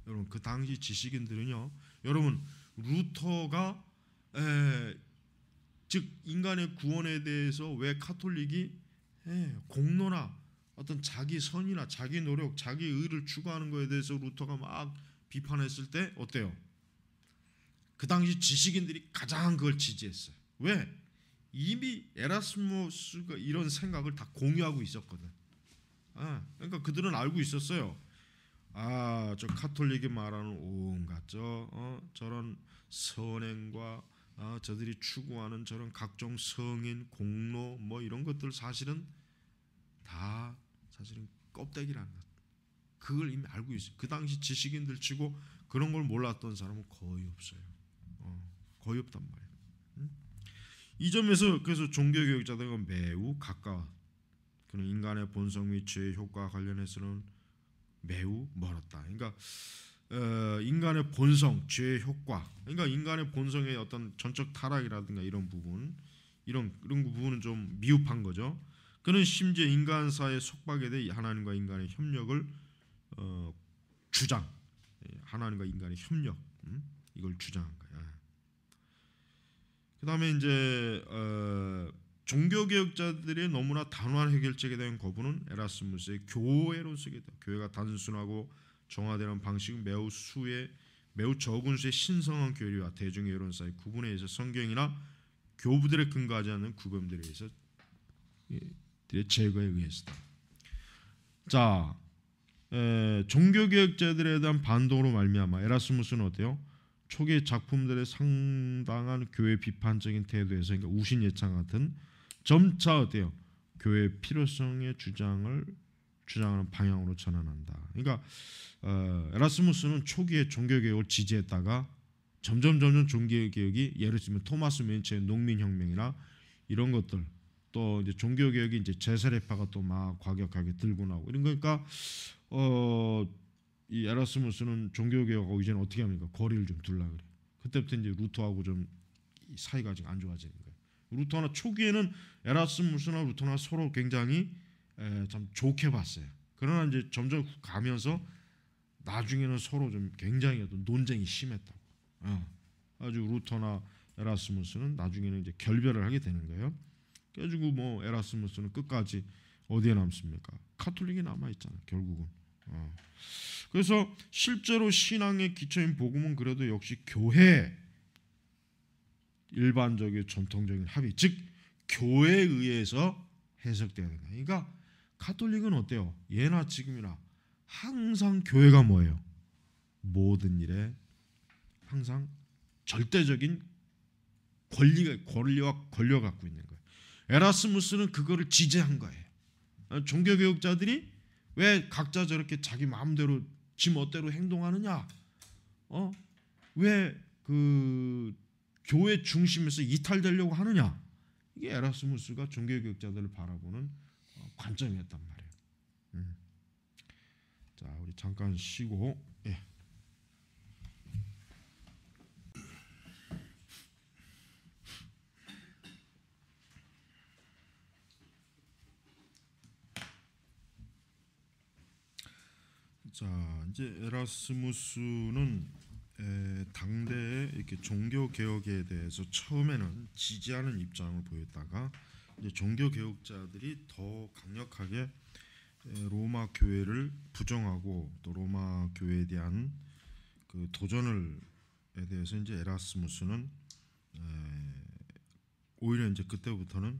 여러분, 그 당시 지식인들은요, 여러분, 루터가 즉 인간의 구원에 대해서 왜 카톨릭이 공로나 어떤 자기 선이나 자기 노력, 자기 의를 추구하는 것에 대해서 루터가 막 비판했을 때 어때요? 그 당시 지식인들이 가장 그걸 지지했어요. 왜? 이미 에라스무스가 이런 생각을 다 공유하고 있었거든. 그러니까 그들은 알고 있었어요. 저 카톨릭이 말하는 온갖 저런 선행과 저들이 추구하는 저런 각종 성인, 공로 뭐 이런 것들 사실은 다 사실은 껍데기라는 것. 그걸 이미 알고 있어요. 그 당시 지식인들 치고 그런 걸 몰랐던 사람은 거의 없어요. 거의 없단 말이에요. 이 점에서 그래서 종교개혁자들과 매우 가까워. 그는 인간의 본성 및 죄의 효과와 관련해서는 매우 멀었다. 그러니까 인간의 본성, 죄의 효과, 그러니까 인간의 본성의 어떤 전적 타락이라든가 이런 부분, 이런 부분은 좀 미흡한 거죠. 그는 심지어 인간사의 속박에 대해 하나님과 인간의 협력을 주장, 하나님과 인간의 협력, 이걸 주장한 거야. 그 다음에 이제 종교개혁자들의 너무나 단호한 해결책에 대한 거부는 에라스무스의 교회론석이다. 교회가 단순하고 정화되는 방식은 매우 적은 수의 신성한 교리와 대중의 여론 사이 구분에 의해서 성경이나 교부들에 근거하지 않는 구범들에 의해서 제거에 의해서다. 자, 종교개혁자들에 대한 반동으로 말미암아 에라스무스는 어때요? 초기 작품들의 상당한 교회 비판적인 태도에서, 그러니까 우신예찬 같은 점차 어때요? 교회의 필요성의 주장하는 방향으로 전환한다. 그러니까 에라스무스는 초기에 종교개혁을 지지했다가 점점 종교개혁이 예를 들면 토마스 맨체의 농민혁명이나 이런 것들, 또 이제 종교개혁이 이제 제세례파가 또 막 과격하게 들고 나오고 이런 거니까 이 에라스무스는 종교개혁하고 이제는 어떻게 합니까? 거리를 좀 둘라 그래. 그때부터 이제 루터하고 좀 사이가 아직 안 좋아지는 거예요. 루터나 초기에는 에라스무스나 루터나 서로 굉장히 참 좋게 봤어요. 그러나 이제 점점 가면서 나중에는 서로 좀 굉장히 어떤 논쟁이 심했다고. 아주 루터나 에라스무스는 나중에는 이제 결별을 하게 되는 거예요. 그래가지고 뭐 에라스무스는 끝까지 어디에 남습니까? 카톨릭이 남아 있잖아 결국은. 그래서 실제로 신앙의 기초인 복음은 그래도 역시 교회 일반적인 전통적인 합의, 즉 교회에 의해서 해석돼야 된다. 그러니까 카톨릭은 어때요? 예나 지금이나 항상 교회가 뭐예요? 모든 일에 항상 절대적인 권리와 권력을 갖고 있는 거예요. 에라스무스는 그거를 지지한 거예요. 종교개혁자들이 왜 각자 저렇게 자기 마음대로 지 멋대로 행동하느냐? 왜 그 교회 중심에서 이탈되려고 하느냐? 이게 에라스무스가 종교개혁자들을 바라보는 관점이었단 말이에요. 자, 우리 잠깐 쉬고. 자, 이제 에라스무스는 당대의 이렇게 종교 개혁에 대해서 처음에는 지지하는 입장을 보였다가 이제 종교 개혁자들이 더 강력하게 로마 교회를 부정하고 또 로마 교회에 대한 그 도전을에 대해서 이제 에라스무스는 오히려 이제 그때부터는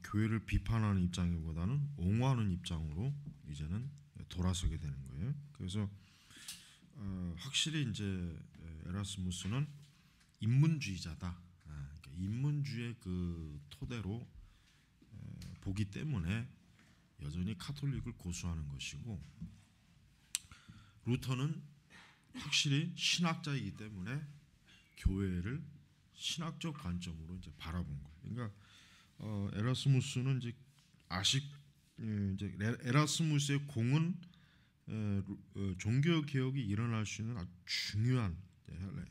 교회를 비판하는 입장보다는 옹호하는 입장으로 이제는 돌아서게 되는 거예요. 그래서 확실히 이제 에라스무스는 인문주의자다. 그러니까 인문주의의 그 토대로 보기 때문에 여전히 카톨릭을 고수하는 것이고, 루터는 확실히 신학자이기 때문에 교회를 신학적 관점으로 이제 바라본 거예요. 그러니까 에라스무스는 이제 이제 에라스무스의 공은 종교 개혁이 일어날 수 있는 아주 중요한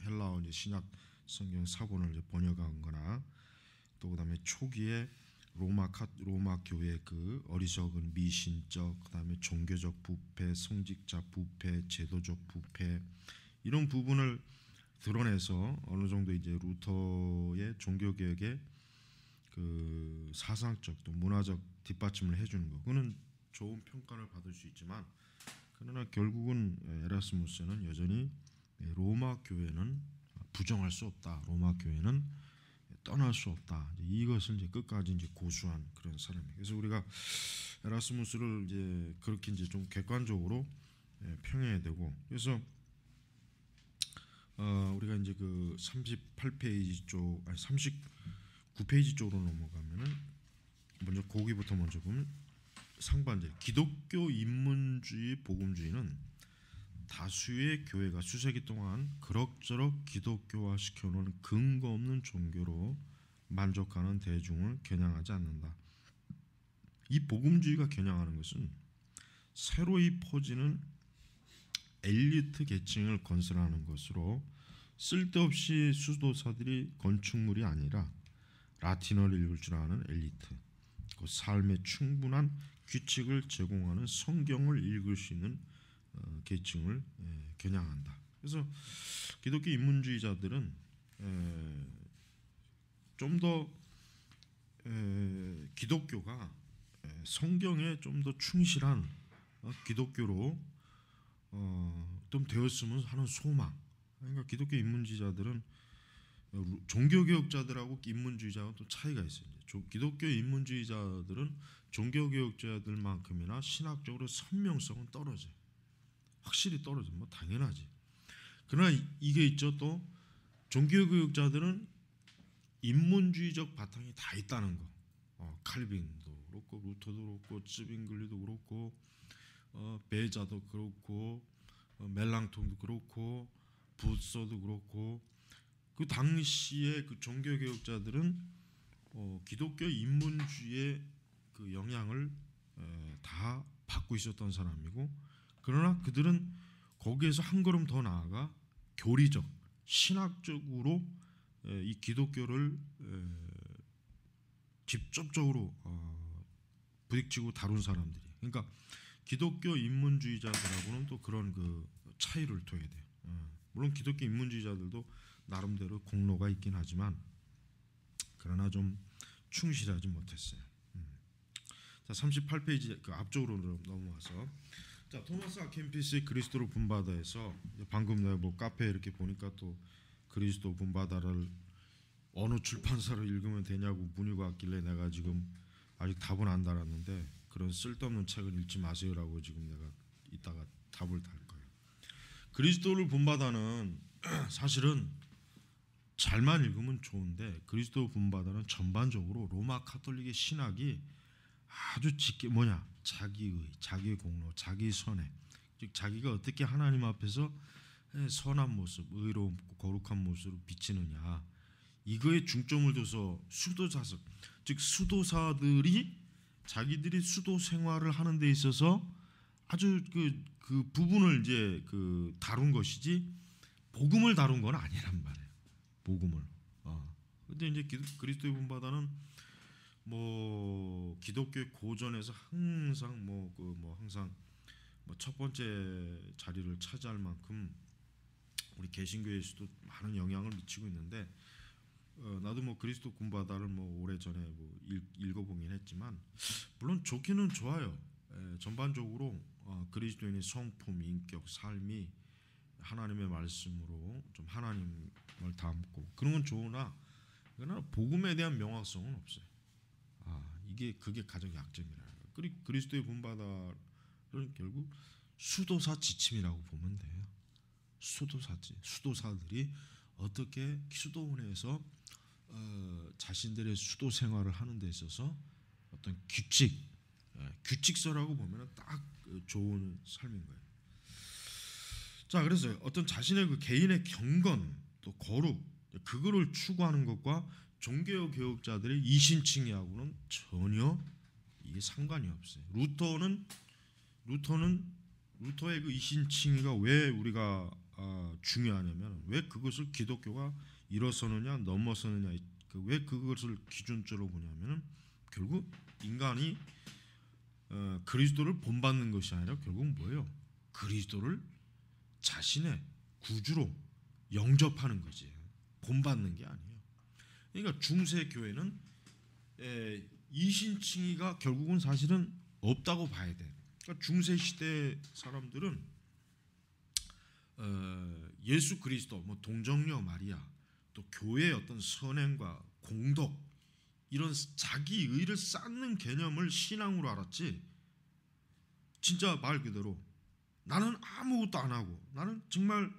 헬라어 이제 신약 성경 사본을 이제 번역한거나, 또 그다음에 초기에 로마 교회 그 어리석은 미신적, 그다음에 종교적 부패, 성직자 부패, 제도적 부패, 이런 부분을 드러내서 어느 정도 이제 루터의 종교 개혁에 그 사상적 또 문화적 뒷받침을 해주는 거, 그거는 좋은 평가를 받을 수 있지만, 그러나 결국은 에라스무스는 여전히 로마 교회는 부정할 수 없다, 로마 교회는 떠날 수 없다, 이것을 이제 끝까지 이제 고수한 그런 사람이에요. 그래서 우리가 에라스무스를 이제 그렇게 이제 좀 객관적으로 평해야 되고, 그래서 우리가 이제 그 38페이지 쪽, 아니 39페이지 쪽으로 넘어가면은 먼저 거기부터 먼저 보면 상반절 기독교 인문주의 복음주의는 다수의 교회가 수세기 동안 그럭저럭 기독교화 시켜놓은 근거 없는 종교로 만족하는 대중을 겨냥하지 않는다. 이 복음주의가 겨냥하는 것은 새로이 퍼지는 엘리트 계층을 건설하는 것으로 쓸데없이 수도사들이 건축물이 아니라 라틴어를 읽을 줄 아는 엘리트, 그 삶에 충분한 규칙을 제공하는 성경을 읽을 수 있는 계층을 겨냥한다. 그래서 기독교 인문주의자들은 좀 더 기독교가 성경에 좀 더 충실한 기독교로 좀 되었으면 하는 소망. 그러니까 기독교 인문주의자들은 종교개혁자들하고 인문주의자하고 또 차이가 있어요. 기독교 인문주의자들은 종교개혁자들만큼이나 신학적으로 선명성은 떨어져요. 확실히 떨어져. 뭐 당연하지. 그러나 이게 있죠. 또 종교개혁자들은 인문주의적 바탕이 다 있다는 거. 칼빈도 그렇고 루터도 그렇고 쯔빙글리도 그렇고 베자도 그렇고 멜랑통도 그렇고 부서도 그렇고 그 당시에 그 종교개혁자들은 기독교 인문주의의 그 영향을 다 받고 있었던 사람이고, 그러나 그들은 거기에서 한 걸음 더 나아가 교리적, 신학적으로 이 기독교를 직접적으로 부딪히고 다룬 사람들이. 그러니까 기독교 인문주의자들하고는 또 그런 그 차이를 둬야 돼요. 물론 기독교 인문주의자들도 나름대로 공로가 있긴 하지만 그러나 좀 충실하지 못했어요. 자, 38페이지 그 앞쪽으로 넘어와서 자, 토마스 아켄피스의 그리스도를 본받아에서 방금 내가 뭐 카페에 이렇게 보니까 또 그리스도 본받아를 어느 출판사로 읽으면 되냐고 문의가 왔길래 내가 지금 아직 답은 안 달았는데 그런 쓸데없는 책을 읽지 마세요라고 지금 내가 이따가 답을 달 거예요. 그리스도를 본받아는 사실은 잘만 읽으면 좋은데 그리스도 본받아는 전반적으로 로마 카톨릭의 신학이 아주 짙게 자기의, 자기의 공로, 자기 선행, 즉 자기가 어떻게 하나님 앞에서 선한 모습, 의롭고 거룩한 모습으로 비치느냐, 이거에 중점을 둬서 수도자석, 즉 수도사들이 자기들이 수도 생활을 하는 데 있어서 아주 그 부분을 이제 그 다룬 것이지 복음을 다룬 건 아니란 말이에요. 복음을. 근데 이제 그리스도의 본받아는 뭐 기독교의 고전에서 항상 항상 첫 번째 자리를 차지할 만큼 우리 개신교에서도 많은 영향을 미치고 있는데, 나도 뭐 그리스도 본받아를 뭐 오래전에 뭐 읽어보긴 했지만 물론 좋기는 좋아요. 전반적으로 그리스도인의 성품, 인격, 삶이 하나님의 말씀으로 좀 하나님을 담고 그런 건 좋으나 그러나 복음에 대한 명확성은 없어요. 그게 가장 약점이라. 그리스도의 본받아는 결국 수도사 지침이라고 보면 돼요. 수도사들이 어떻게 수도원에서 자신들의 수도 생활을 하는 데 있어서 어떤 규칙서라고 보면 딱 좋은 삶인 거예요. 자, 그래서 어떤 자신의 그 개인의 경건 또 거룩 그거를 추구하는 것과 종교개혁자들의 이신칭의하고는 전혀 이게 상관이 없어요. 루터의 그 이신칭의가 왜 우리가 중요하냐면, 왜 그것을 기독교가 일어서느냐 넘어서느냐, 왜 그것을 기준점으로 보냐면 결국 인간이 그리스도를 본받는 것이 아니라 결국 뭐예요? 그리스도를 자신의 구주로 영접하는 거지, 본받는 게 아니에요. 그러니까 중세 교회는 이신칭의가 결국은 사실은 없다고 봐야 돼. 그러니까 중세 시대 사람들은 예수 그리스도, 뭐 동정녀 마리아, 또 교회의 어떤 선행과 공덕, 이런 자기 의를 쌓는 개념을 신앙으로 알았지, 진짜 말 그대로 나는 아무것도 안 하고 나는 정말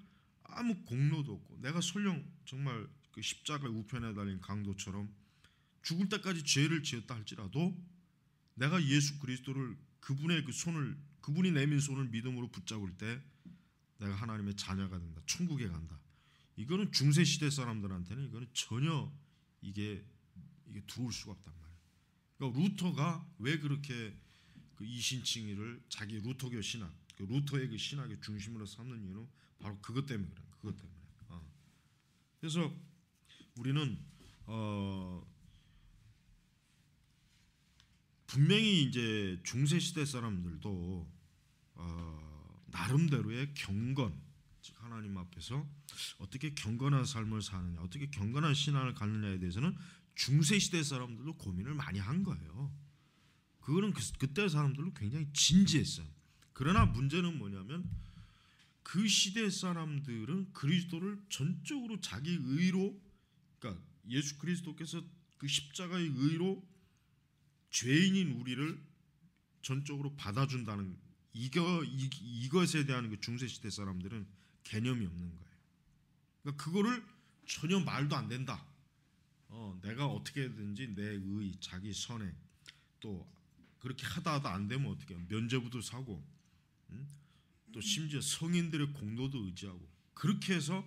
아무 공로도 없고 내가 설령 정말 그 십자가의 우편에 달린 강도처럼 죽을 때까지 죄를 지었다 할지라도 내가 예수 그리스도를 그분의 그 손을 그분이 내민 손을 믿음으로 붙잡을 때 내가 하나님의 자녀가 된다. 천국에 간다. 이거는 중세 시대 사람들한테는 이거는 전혀 이게 들어올 수가 없단 말이에요. 그러니까 루터가 왜 그렇게 그 이신칭의를 자기 루터교 신학, 그 루터의 그 신학의 중심으로 삼는 이유는 바로 그것 때문에 그래요. 그것 때문에. 그래서 우리는 분명히 이제 중세 시대 사람들도 나름대로의 경건, 즉 하나님 앞에서 어떻게 경건한 삶을 사느냐, 어떻게 경건한 신앙을 갖느냐에 대해서는 중세 시대 사람들도 고민을 많이 한 거예요. 그거는 그때 사람들도 굉장히 진지했어요. 그러나 문제는 뭐냐면 그 시대 사람들은 그리스도를 전적으로 자기 의로, 그러니까 예수 그리스도께서 그 십자가의 의로 죄인인 우리를 전적으로 받아준다는 이것에 대한 그 중세 시대 사람들은 개념이 없는 거예요. 그러니까 그거를 전혀 말도 안 된다. 내가 어떻게든지 내 의, 자기 선행, 또 그렇게 하다 안 되면 어떻게 해요? 면죄부도 사고, 또 심지어 성인들의 공로도 의지하고, 그렇게 해서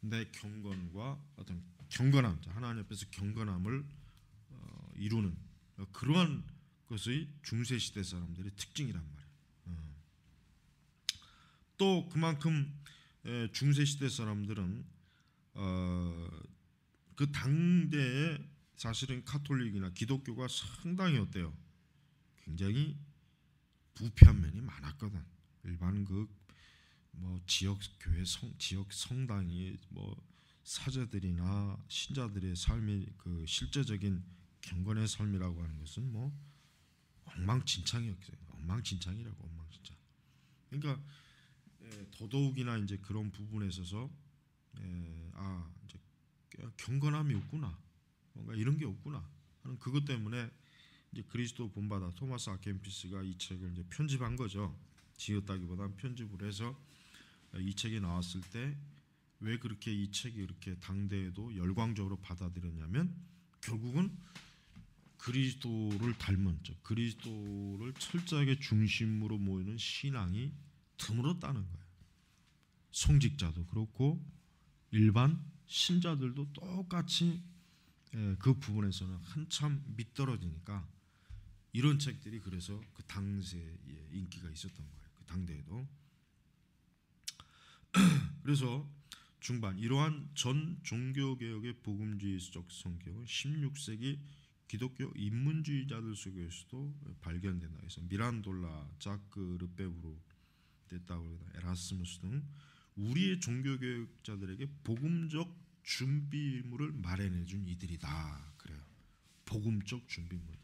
내 경건과 어떤 경건함, 하나님 앞에서 경건함을 이루는 그러한 것의 중세 시대 사람들의 특징이란 말이에요. 또 그만큼 중세 시대 사람들은 그 당대에 사실은 카톨릭이나 기독교가 상당히 어때요? 굉장히 부패한 면이 많았거든. 일반 뭐 지역 교회 지역 성당이 뭐 사제들이나 신자들의 삶이 그 실제적인 경건의 삶이라고 하는 것은 뭐 엉망진창이었어요. 엉망진창이라고 엉망진창. 그러니까 더더욱이나 이제 그런 부분에 있어서 이제 경건함이 없구나, 뭔가 이런 게 없구나 하는 그것 때문에 이제 그리스도 본받아 토마스 아켄피스가 이 책을 이제 편집한 거죠. 지었다기보다는 편집을 해서 이 책이 나왔을 때 왜 그렇게 이 책이 이렇게 당대에도 열광적으로 받아들였냐면 결국은 그리스도를 닮은, 그리스도를 철저하게 중심으로 모이는 신앙이 드물었다는 거예요. 성직자도 그렇고 일반 신자들도 똑같이 그 부분에서는 한참 밑떨어지니까 이런 책들이 그래서 그 당시에 인기가 있었던 거예요. 그 당대에도. 그래서 중반 이러한 전 종교개혁의 복음주의적 성격은 16세기 기독교 인문주의자들 속에서도 발견된다. 그래서 미란돌라, 자크 르페브르, 에라스무스 등 우리의 종교개혁자들에게 복음적 준비물을 마련해준 이들이다. 그래요. 복음적 준비물.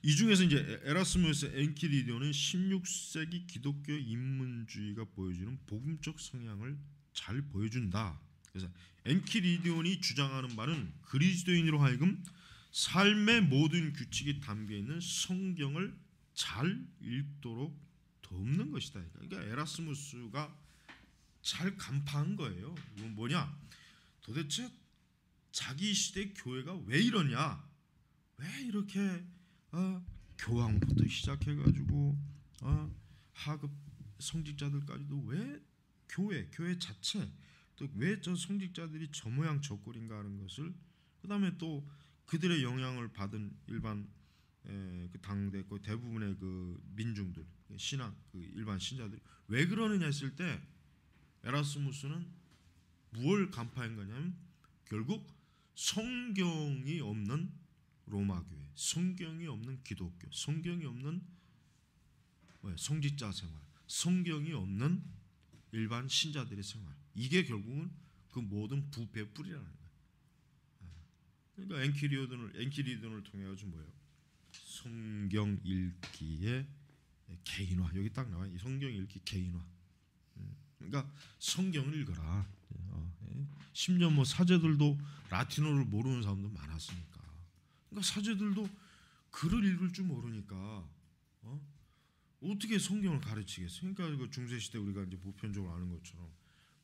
이 중에서 이제 에라스무스, 엔키리디온은 16세기 기독교 인문주의가 보여주는 복음적 성향을 잘 보여준다. 그래서 엔키리디온이 주장하는 바는 그리스도인으로 하여금 삶의 모든 규칙이 담겨 있는 성경을 잘 읽도록 돕는 것이다. 그러니까 에라스무스가 잘 간파한 거예요. 이건 뭐냐? 도대체 자기 시대 교회가 왜 이러냐? 왜 이렇게 교황부터 시작해가지고 하급 성직자들까지도 왜 교회 자체 또 왜 저 성직자들이 저 모양 저 꼴인가 하는 것을, 그 다음에 또 그들의 영향을 받은 일반 그 당대 그 대부분의 그 민중들 신앙 그 일반 신자들이 왜 그러느냐 했을 때 에라스무스는 무엇을 간파한 거냐면 결국 성경이 없는 로마 교회, 성경이 없는 기독교, 성경이 없는 성직자 생활, 성경이 없는 일반 신자들의 생활, 이게 결국은 그 모든 부패의 뿌리라는 거예요. 그러니까 엔키리돈을 통해 가지고 뭐예요? 성경 읽기의 개인화. 여기 딱 나와요. 이 성경 읽기 개인화. 그러니까 성경을 읽어라. 심지어 뭐 사제들도 라틴어를 모르는 사람도 많았으니까. 그러니까 사제들도 글을 읽을 줄 모르니까 어떻게 성경을 가르치겠어요? 그러니까 그 중세 시대 우리가 이제 보편적으로 아는 것처럼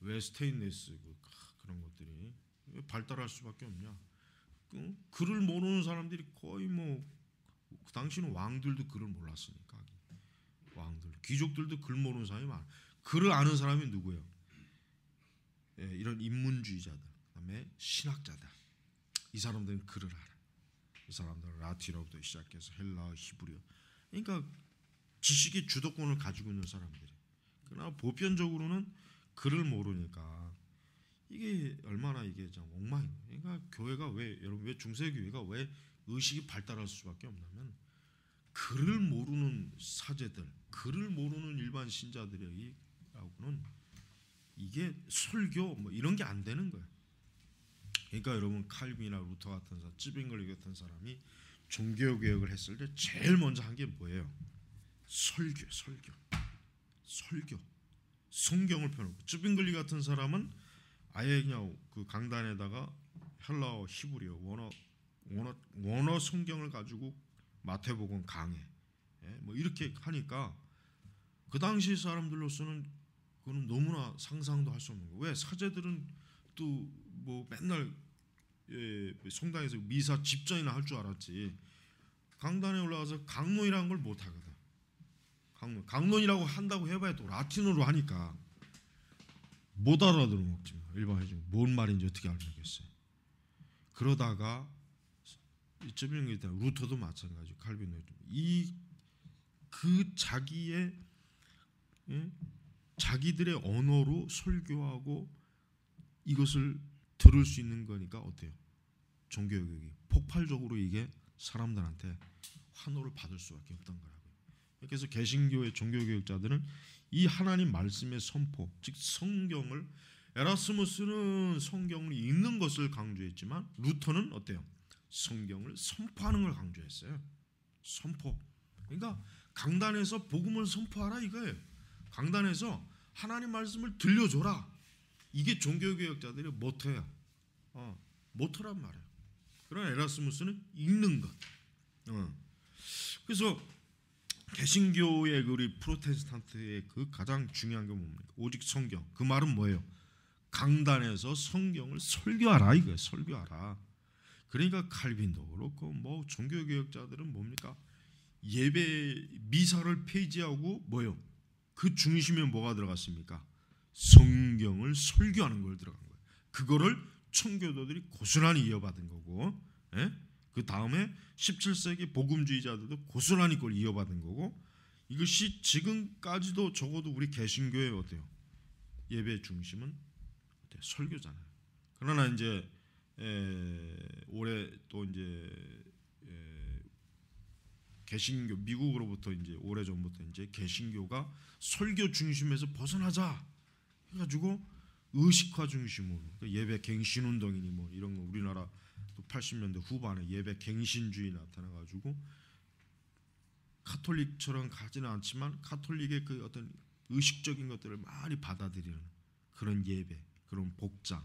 왜 스테인레스 그런 것들이 왜 발달할 수밖에 없냐? 글을 모르는 사람들이 거의 뭐 그 당시는 왕들도 글을 몰랐으니까 왕들, 귀족들도 글 모르는 사람이 많아. 글을 아는 사람이 누구예요? 예, 이런 인문주의자들, 그다음에 신학자들. 이 사람들은 글을 알아. 이 사람들은 라틴어부터 시작해서 헬라어, 히브리어. 그러니까 지식의 주도권을 가지고 있는 사람들이. 그러나 보편적으로는 글을 모르니까 이게 얼마나 이게 좀 엉망이에요. 그러니까 교회가 왜 여러분 왜 중세 교회가 왜 의식이 발달할 수밖에 없냐면 글을 모르는 사제들, 글을 모르는 일반 신자들이라고는 이게 설교 뭐 이런 게 안 되는 거예요. 그러니까 여러분 칼빈이나 루터 같은 사람, 찌빙글리 같은 사람이 종교 개혁을 했을 때 제일 먼저 한 게 뭐예요? 설교. 성경을 펴놓고. 찌빙글리 같은 사람은 아예 그냥 그 강단에다가 헬라어, 히브리어, 원어 성경을 가지고 마태복음 강해. 예? 뭐 이렇게 하니까 그 당시 사람들로서는 그거는 너무나 상상도 할 수 없는 거예요. 왜 사제들은 또 뭐 맨날 성당에서 미사 집전이나 할 줄 알았지 강단에 올라가서 강론이라는 걸 못 하거든. 강론이라고 한다고 해봐야 또 라틴어로 하니까 못 알아들어먹지. 일반적으로 뭔 말인지 어떻게 알겠어요. 그러다가 이쯤에 루터도 마찬가지, 칼빈도 그 자기들의 언어로 설교하고 이것을 들을 수 있는 거니까 어때요? 종교개혁이 폭발적으로 이게 사람들한테 환호를 받을 수밖에 없던 거라고요. 그래서 개신교의 종교개혁자들은 이 하나님 말씀의 선포, 즉 성경을, 에라스무스는 성경을 읽는 것을 강조했지만 루터는 어때요? 성경을 선포하는 걸 강조했어요. 선포. 그러니까 강단에서 복음을 선포하라 이거예요. 강단에서 하나님 말씀을 들려줘라. 이게 종교개혁자들의 모토야. 모토란 말이에요. 그러나 에라스무스는 읽는 것. 그래서 개신교의 우리 프로테스탄트의 그 가장 중요한 게 뭡니까? 오직 성경. 그 말은 뭐예요? 강단에서 성경을 설교하라 이거예요. 설교하라. 그러니까 칼빈도 그렇고 뭐 종교개혁자들은 뭡니까? 예배 미사를 폐지하고 뭐요? 그 중심에 뭐가 들어갔습니까? 성경을 설교하는 걸 들어간 거예요. 그거를 청교도들이 고스란히 이어받은 거고, 예? 그 다음에 17세기 복음주의자들도 고스란히 그걸 이어받은 거고, 이것이 지금까지도 적어도 우리 개신교의 어때요? 예배 중심은 어때요? 설교잖아요. 그러나 이제 올해 또 이제 개신교 미국으로부터 이제 오래 전부터 이제 개신교가 설교 중심에서 벗어나자 해가지고 의식화 중심으로 예배 갱신 운동이니 뭐 이런 거 우리나라 또 80년대 후반에 예배 갱신주의 나타나가지고 카톨릭처럼 가지는 않지만 카톨릭의 그 어떤 의식적인 것들을 많이 받아들이는 그런 예배, 그런 복장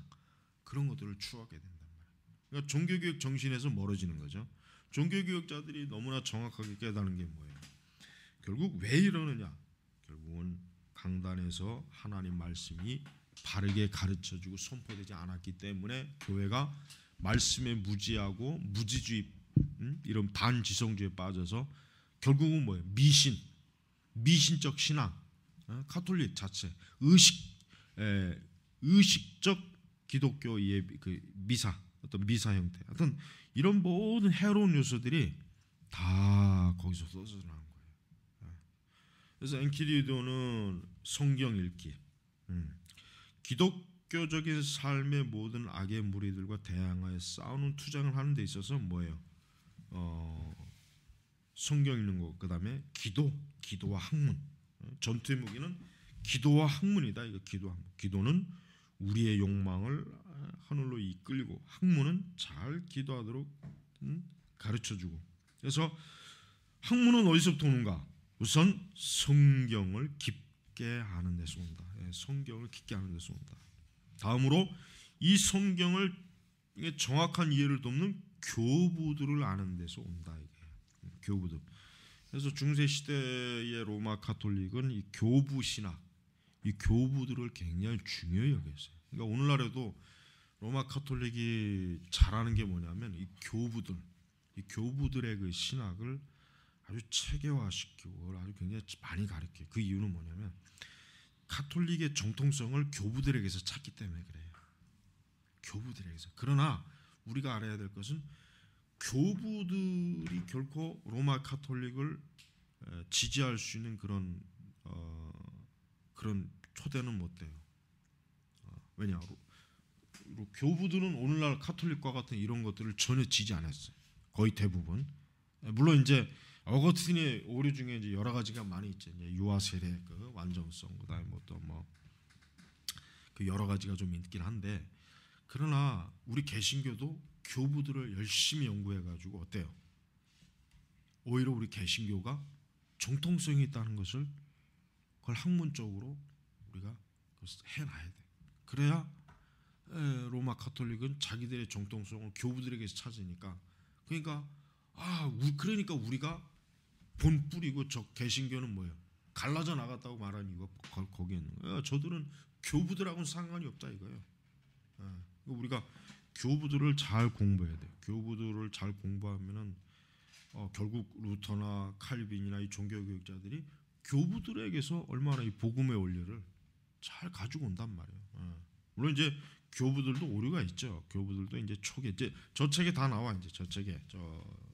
그런 것들을 추구하게 된단 말이에요. 그러니까 종교개혁 정신에서 멀어지는 거죠. 종교개혁자들이 너무나 정확하게 깨달은 게 뭐예요? 결국 왜 이러느냐? 결국은 강단에서 하나님 말씀이 바르게 가르쳐주고 선포되지 않았기 때문에 교회가 말씀에 무지하고 무지주의 이런 반지성주의에 빠져서 결국은 뭐예요? 미신적 신앙, 카톨릭 자체, 의식적 기독교 예배, 그 미사, 어떤 미사 형태, 어떤 이런 모든 해로운 요소들이 다 거기서 쏟아져 나온 거예요. 그래서 엔키리도는 성경 읽기, 기독교적인 삶의 모든 악의 무리들과 대항하여 싸우는 투쟁을 하는 데 있어서 뭐예요? 성경 읽는 거, 그 다음에 기도와 학문. 전투의 무기는 기도와 학문이다. 이거 기도는 우리의 욕망을 하늘로 이끌고 학문은 잘 기도하도록 가르쳐주고. 그래서 학문은 어디서부터 오는가? 우선 성경을 깊게 아는 데서 온다. 성경을 깊게 아는 데서 온다. 다음으로 이 성경을 정확한 이해를 돕는 교부들을 아는 데서 온다. 이게 교부들. 그래서 중세 시대의 로마 가톨릭은 이 교부 신학, 이 교부들을 굉장히 중요히 여겼어요. 그러니까 오늘날에도 로마 가톨릭이 잘하는 게 뭐냐면 이 교부들의 그 신학을 아주 체계화시키고 아주 굉장히 많이 가르쳐요. 그 이유는 뭐냐면 가톨릭의 정통성을 교부들에게서 찾기 때문에 그래요. 교부들에게서. 그러나 우리가 알아야 될 것은 교부들이 결코 로마 가톨릭을 지지할 수 있는 그런 초대는 못 돼요. 왜냐? 교부들은 오늘날 가톨릭과 같은 이런 것들을 전혀 지지 않았어요. 거의 대부분. 물론 이제 어거스틴의 오류 중에 이제 여러 가지가 많이 있죠. 이제 유아 세례 그 완전성, 그다음에 뭐 또 뭐 그 여러 가지가 좀 있긴 한데, 그러나 우리 개신교도 교부들을 열심히 연구해 가지고 어때요? 오히려 우리 개신교가 정통성이 있다는 것을 그걸 학문적으로 우리가 해놔야 돼. 그래야 로마 가톨릭은 자기들의 정통성을 교부들에게서 찾으니까, 그러니까 그러니까 우리가 본 뿌리고 저 개신교는 뭐예요? 갈라져 나갔다고 말하는 이유가 거기에 있는 거예요. 저들은 교부들하고는 상관이 없다 이거예요. 우리가 교부들을 잘 공부해야 돼요. 교부들을 잘 공부하면은 결국 루터나 칼빈이나 이 종교교육자들이 교부들에게서 얼마나 이 복음의 원리를 잘 가지고 온단 말이에요. 물론 이제 교부들도 오류가 있죠. 교부들도 이제 초기 이제 저 책에 다 나와. 이제 저 책에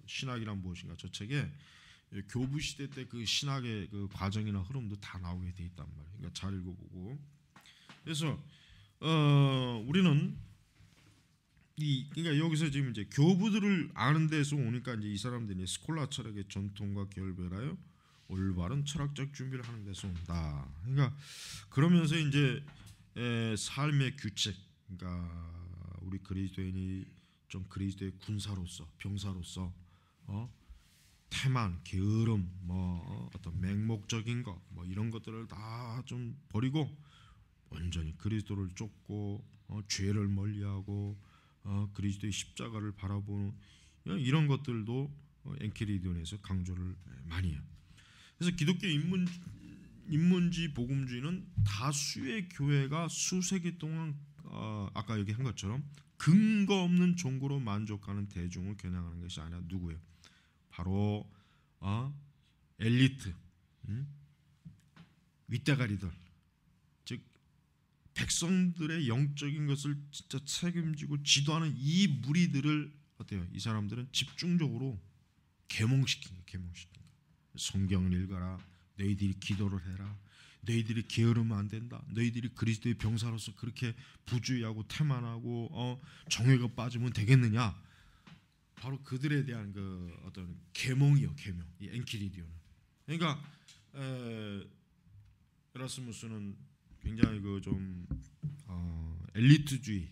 신학이란 무엇인가 저 책에 교부 시대 때 그 신학의 그 과정이나 흐름도 다 나오게 돼 있단 말이에요. 그러니까 잘 읽어보고. 그래서 우리는 그러니까 여기서 지금 이제 교부들을 아는 데서 오니까 이제 이 사람들이 스콜라 철학의 전통과 결별하여 올바른 철학적 준비를 하는 데서 온다. 그러니까 그러면서 이제 삶의 규칙, 그러니까 우리 그리스도인이 좀 그리스도의 군사로서, 병사로서 태만, 게으름, 어떤 맹목적인 것, 이런 것들을 다 좀 버리고 온전히 그리스도를 쫓고 죄를 멀리하고 그리스도의 십자가를 바라보는 이런 것들도 엔케리디온에서 강조를 많이 해요. 그래서 기독교 인문주의 복음주의는 다수의 교회가 수세기 동안 아까 얘기한 것처럼 근거 없는 종교로 만족하는 대중을 겨냥하는 것이 아니라 누구예요? 바로 엘리트, 윗대가리들, 즉 백성들의 영적인 것을 진짜 책임지고 지도하는 이 무리들을 어때요? 이 사람들은 집중적으로 계몽시킨 거예요. 성경을 읽어라. 너희들이 기도를 해라. 너희들이 게으르면 안 된다. 너희들이 그리스도의 병사로서 그렇게 부주의하고 태만하고 정욕에 빠지면 되겠느냐? 바로 그들에 대한 그 어떤 계몽이요, 계몽. 이 엔키리디오는. 그러니까 에라스무스는 굉장히 그 좀 엘리트주의의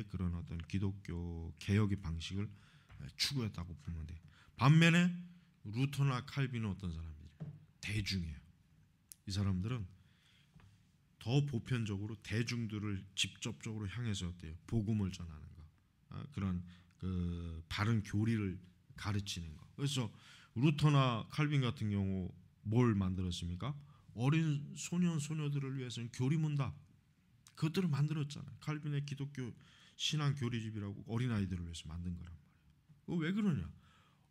그런 어떤 기독교 개혁의 방식을 추구했다고 보면 돼. 반면에 루터나 칼빈은 어떤 사람들이에요? 대중이에요. 이 사람들은 더 보편적으로 대중들을 직접적으로 향해서 어때요? 복음을 전하는 거, 그런 그 바른 교리를 가르치는 거. 그래서 루터나 칼빈 같은 경우 뭘 만들었습니까? 어린 소년 소녀들을 위해서는 교리문답 그것들을 만들었잖아요. 칼빈의 기독교 신앙 교리집이라고 어린아이들을 위해서 만든 거란 말이에요. 왜 그러냐?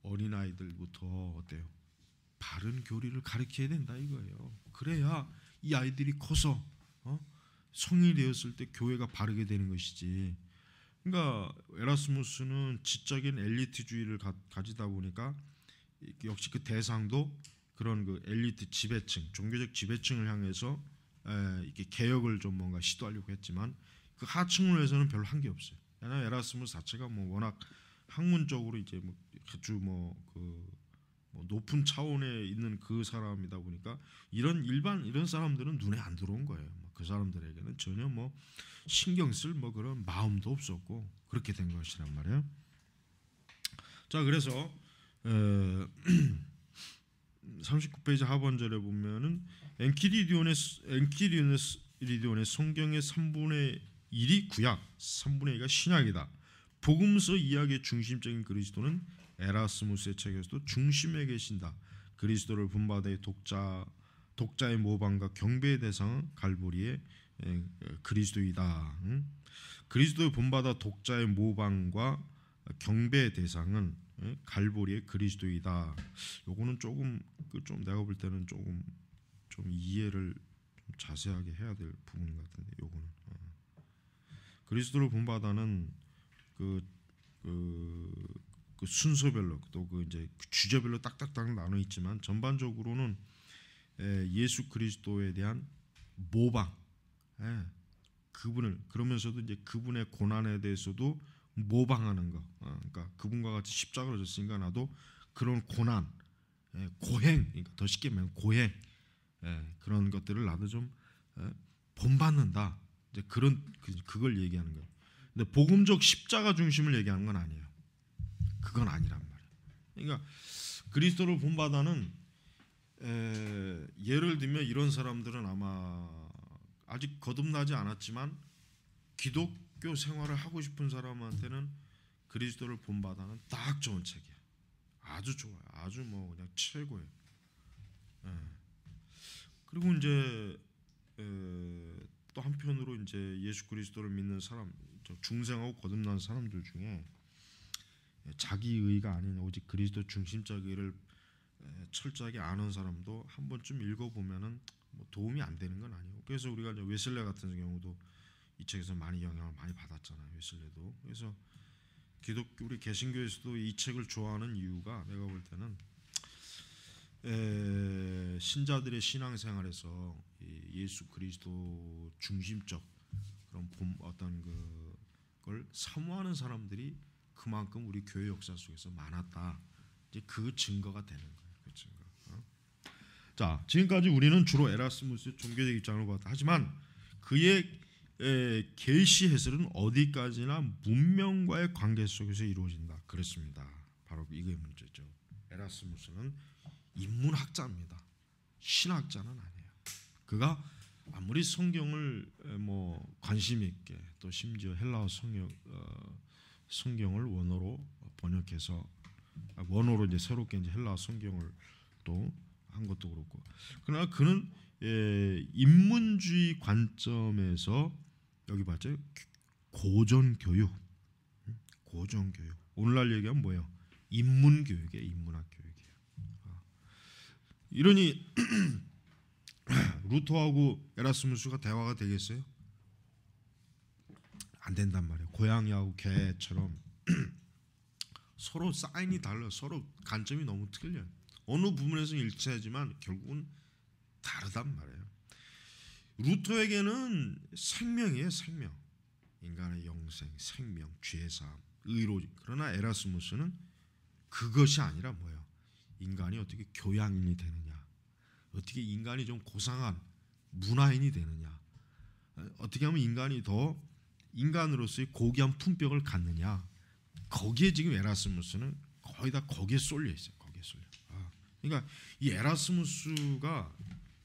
어린아이들부터 어때요? 바른 교리를 가르쳐야 된다 이거예요. 그래야 이 아이들이 커서 성인이 되었을 때 교회가 바르게 되는 것이지. 그러니까 에라스무스는 지적인 엘리트주의를 가지다 보니까 역시 그 대상도 그런 그 엘리트 지배층, 종교적 지배층을 향해서 이렇게 개혁을 좀 뭔가 시도하려고 했지만 그 하층을 위해서는 별로 한 게 없어요. 왜냐하면 에라스무스 자체가 뭐 워낙 학문적으로 이제 뭐 아주 높은 차원에 있는 그 사람이다 보니까 이런 사람들은 눈에 안 들어온 거예요. 그 사람들에게는 전혀 신경 쓸 그런 마음도 없었고 그렇게 된 것이란 말이에요. 자, 그래서 39페이지 하반절에 보면은 엔키리디온의 성경의 3분의 1이 구약, 3분의 2가 신약이다. 복음서 이야기의 중심적인 그리스도는 에라스무스의 책에서도 중심에 계신다. 그리스도를 본받아의 독자의 모방과 경배의 대상은 갈보리의 그리스도이다. 그리스도를 본받아 독자의 모방과 경배의 대상은 갈보리의 그리스도이다. 요거는 조금 내가 볼 때는 조금 좀 이해를 좀 자세하게 해야 될 부분 같은데, 요거는 그리스도를 본받아는 그 순서별로 또 이제 주제별로 딱딱딱 나눠 있지만 전반적으로는 예수 그리스도에 대한 모방, 그분을, 그러면서도 이제 그분의 고난에 대해서도 모방하는 거. 그러니까 그분과 같이 십자가로 졌으니까 나도 그런 고난, 고행, 그러니까 더 쉽게 말하면 고행, 그런 것들을 나도 좀 본받는다. 이제 그걸 얘기하는 거예요. 근데 복음적 십자가 중심을 얘기하는 건 아니에요. 그건 아니란 말이에요. 그러니까 그리스도를 본받아는 예를 들면 이런 사람들은 아마 아직 거듭나지 않았지만 기독교 생활을 하고 싶은 사람한테는 그리스도를 본받아는 딱 좋은 책이야. 아주 좋아요. 아주 뭐 그냥 최고예요. 그리고 이제 또 한편으로 이제 예수 그리스도를 믿는 사람, 중생하고 거듭난 사람들 중에 자기 의가 아닌 오직 그리스도 중심적 의를 철저하게 아는 사람도 한 번쯤 읽어보면은 뭐 도움이 안 되는 건 아니에요. 그래서 우리가 이제 웨슬레 같은 경우도 이 책에서 많이 영향을 많이 받았잖아요. 웨슬레도. 그래서 우리 개신교에서도 이 책을 좋아하는 이유가 내가 볼 때는 신자들의 신앙생활에서 예수 그리스도 중심적 그런 어떤 그걸 사모하는 사람들이 그만큼 우리 교회 역사 속에서 많았다. 이제 그 증거가 되는 거예요. 그 증거. 자, 지금까지 우리는 주로 에라스무스의 종교적 입장을 봤다. 하지만 그의 계시 해설은 어디까지나 문명과의 관계 속에서 이루어진다. 그렇습니다. 바로 이게 문제죠. 에라스무스는 인문학자입니다. 신학자는 아니에요. 그가 아무리 성경을 뭐 관심 있게 또 심지어 헬라어 성경을 원어로 번역해서 원어로 이제 새롭게 이제 헬라어 성경을 또 한 것도 그렇고, 그러나 그는 인문주의 관점에서 여기 봤죠? 고전교육. 오늘날 얘기하면 뭐예요? 인문교육이에요. 인문학 교육이에요. 이러니 루터하고 에라스무스가 대화가 되겠어요? 안 된단 말이에요. 고양이하고 개처럼 서로 사인이 달라요. 서로 관점이 너무 틀려요. 어느 부분에서는 일치하지만 결국은 다르단 말이에요. 루터에게는 생명이에요. 생명. 인간의 영생, 생명, 죄사함, 의로. 그러나 에라스무스는 그것이 아니라 뭐예요? 인간이 어떻게 교양인이 되느냐, 어떻게 인간이 좀 고상한 문화인이 되느냐, 어떻게 하면 인간이 더 인간으로서의 고귀한 품격을 갖느냐, 거기에 지금 에라스무스는 거의 다 거기에 쏠려 있어요. 거기에 쏠려. 그러니까 이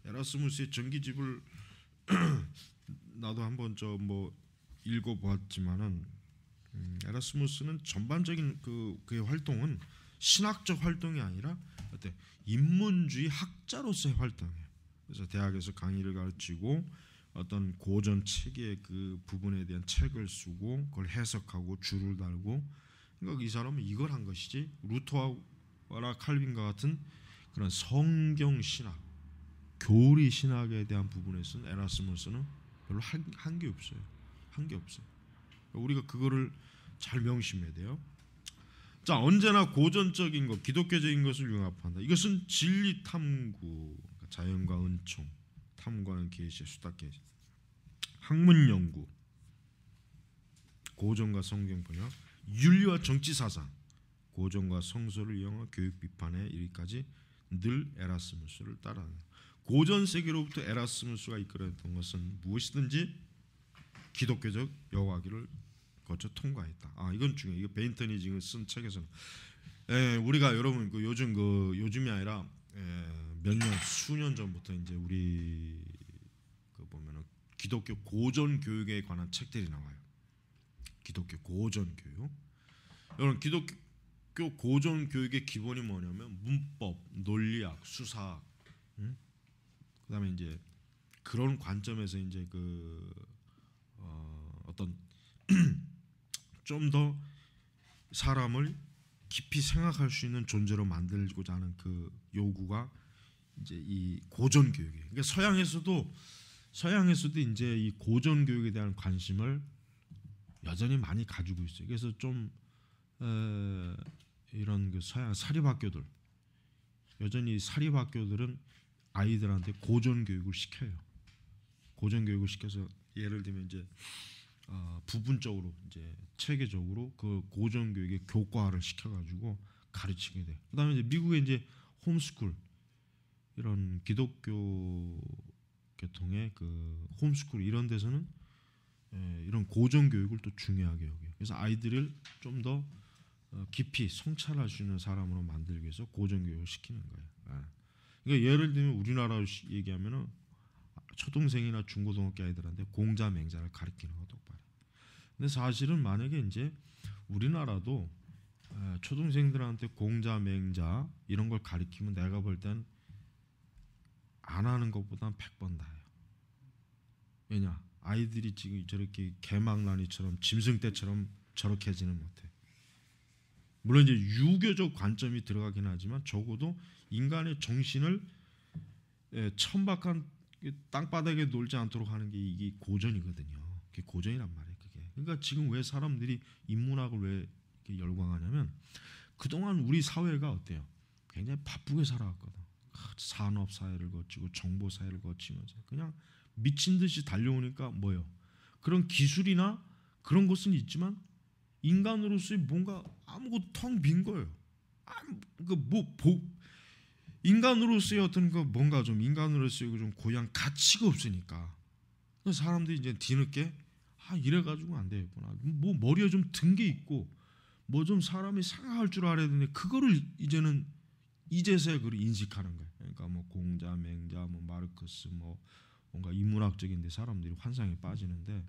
에라스무스의 전기집을 나도 한번 뭐 읽어보았지만은 에라스무스는 전반적인 그의 활동은 신학적 활동이 아니라 어때 인문주의 학자로서의 활동이에요. 그래서 대학에서 강의를 가르치고 어떤 고전 체계의 그 부분에 대한 책을 쓰고 그걸 해석하고 줄을 달고, 그러니까 이 사람은 이걸 한 것이지 루터와 칼빈과 같은 그런 성경 신학, 교리 신학에 대한 부분에서는 에라스무스는 별로 한 게 없어요. 한 게 없어요. 우리가 그거를 잘 명심해야 돼요. 자, 언제나 고전적인 것, 기독교적인 것을 융합한다. 이것은 진리 탐구, 자연과 은총, 탐구하는 계시, 수탁 계시, 학문 연구, 고전과 성경 번역, 윤리와 정치 사상, 고전과 성서를 이용한 교육 비판에 이르기까지 늘 에라스무스를 따라한다. 고전 세계로부터 에라스무스가 이끌어냈던 것은 무엇이든지 기독교적 여과기를 거쳐 통과했다. 이건 중요해요. 이거 베인턴이 지금 쓴 책에서는 우리가 여러분 요즘이 아니라 몇 년, 수년 전부터 이제 우리 보면은 기독교 고전 교육에 관한 책들이 나와요. 기독교 고전 교육. 여러분 기독교 고전 교육의 기본이 뭐냐면 문법, 논리학, 수사학, 그다음에 이제 그런 관점에서 이제 어떤 좀 더 사람을 깊이 생각할 수 있는 존재로 만들고자 하는 그 요구가 이제 이 고전 교육이에요. 그러니까 서양에서도 이제 이 고전 교육에 대한 관심을 여전히 많이 가지고 있어요. 그래서 좀 이런 그 서양 사립학교들, 여전히 사립학교들은 아이들한테 고전 교육을 시켜요. 고전 교육을 시켜서 예를 들면 이제 부분적으로 이제 체계적으로 그 고전 교육의 교과를 시켜가지고 가르치게 돼. 그다음에 이제 미국의 이제 홈스쿨, 이런 기독교 계통의 그 홈스쿨 이런 데서는 이런 고전 교육을 또 중요하게 여겨요. 그래서 아이들을 좀 더 깊이 성찰할 수 있는 사람으로 만들기 위해서 고전 교육을 시키는 거예요. 그러니까 예를 들면 우리나라로 얘기하면은 초등생이나 중고등학교 아이들한테 공자 맹자를 가르치는 거 똑바로. 근데 사실은 만약에 이제 우리나라도 초등생들한테 공자 맹자 이런 걸 가르치면 내가 볼 땐 안 하는 것보단 100번 나아요. 왜냐? 아이들이 지금 저렇게 개망나니처럼 짐승 떼처럼 저렇게 하지는 못해. 물론 이제 유교적 관점이 들어가긴 하지만 적어도 인간의 정신을 천박한 땅바닥에 놀지 않도록 하는 게 이게 고전이거든요. 그게 고전이란 말이에요. 그게. 그러니까 지금 왜 사람들이 인문학을 왜 이렇게 열광하냐면 그동안 우리 사회가 어때요? 굉장히 바쁘게 살아왔거든. 산업 사회를 거치고 정보 사회를 거치면서 그냥 미친 듯이 달려오니까 뭐요? 그런 기술이나 그런 것은 있지만 인간으로서의 뭔가 아무것도 텅 빈 거예요. 인간으로서의 어떤 그 뭔가 좀 인간으로서의 좀 고유한 가치가 없으니까 사람들이 이제 뒤늦게 이래가지고 안 되겠구나. 뭐 머리에 좀 든 게 있고 뭐 좀 사람이 생각할 줄 알아야 되는데 그거를 이제는 이제서야 그걸 인식하는 거예요. 그러니까 뭐 공자, 맹자, 뭐 마르크스 뭐 뭔가 인문학적인데 사람들이 환상에 빠지는데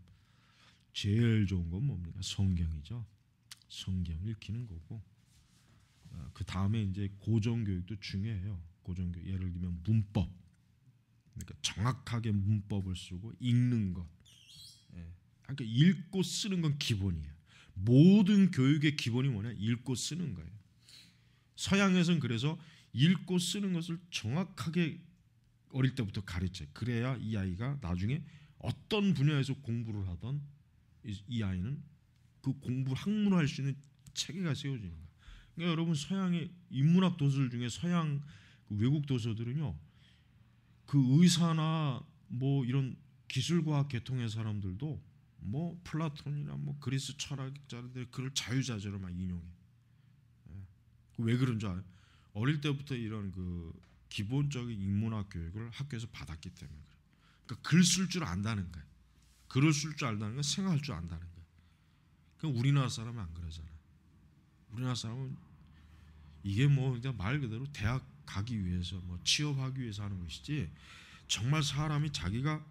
제일 좋은 건 뭡니까? 성경이죠. 성경 읽히는 거고 그 다음에 이제 고전 교육도 중요해요. 고전 교육 예를 들면 문법, 그러니까 정확하게 문법을 쓰고 읽는 것. 그러니까 읽고 쓰는 건 기본이에요. 모든 교육의 기본이 뭐냐? 읽고 쓰는 거예요. 서양에서는 그래서 읽고 쓰는 것을 정확하게 어릴 때부터 가르쳐요. 그래야 이 아이가 나중에 어떤 분야에서 공부를 하던 이 아이는 그 공부를 학문화할 수 있는 체계가 세워지는 거예요. 그러니까 여러분 서양의 인문학 도서들 중에 서양 외국 도서들은요, 그 의사나 뭐 이런 기술과학 계통의 사람들도 뭐 플라톤이나 뭐 그리스 철학자들 그걸 자유자재로 막 인용해. 왜 그런 줄 알아요? 어릴 때부터 이런 그 기본적인 인문학 교육을 학교에서 받았기 때문에 그래요. 그러니까 글 쓸 줄 안다는 거예요. 글을 쓸 줄 안다는 건 생각할 줄 안다는 거예요. 그럼 우리나라 사람은 안 그러잖아요. 우리나라 사람은 이게 뭐 그냥 말 그대로 대학 가기 위해서 뭐 취업하기 위해서 하는 것이지 정말 사람이 자기가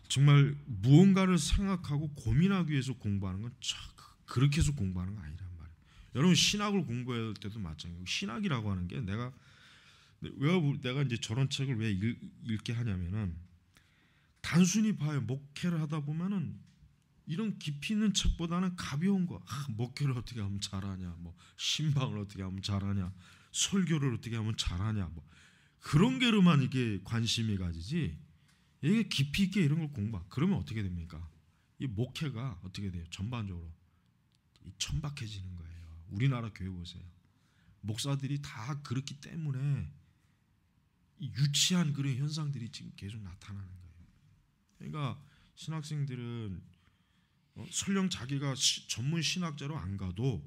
정말 무언가를 생각하고 고민하기 위해서 공부하는 건 그렇게 해서 공부하는 건 아니란 말이에요. 여러분 신학을 공부할 때도 마찬가지고 신학이라고 하는 게 내가 이제 저런 책을 왜 읽게 하냐면은 단순히 봐요. 목회를 하다 보면은 이런 깊이 있는 책보다는 가벼운 거. 목회를 어떻게 하면 잘하냐, 뭐 신방을 어떻게 하면 잘하냐, 설교를 어떻게 하면 잘하냐, 뭐 그런 게로만 이게 관심이 가지지. 이게 깊이 있게 이런 걸 공부. 그러면 어떻게 됩니까? 이 목회가 어떻게 돼요? 전반적으로 천박해지는 거예요. 우리나라 교회 보세요. 목사들이 다 그렇기 때문에 이 유치한 그런 현상들이 지금 계속 나타나는 거예요. 그러니까 신학생들은 설령 자기가 전문 신학자로 안 가도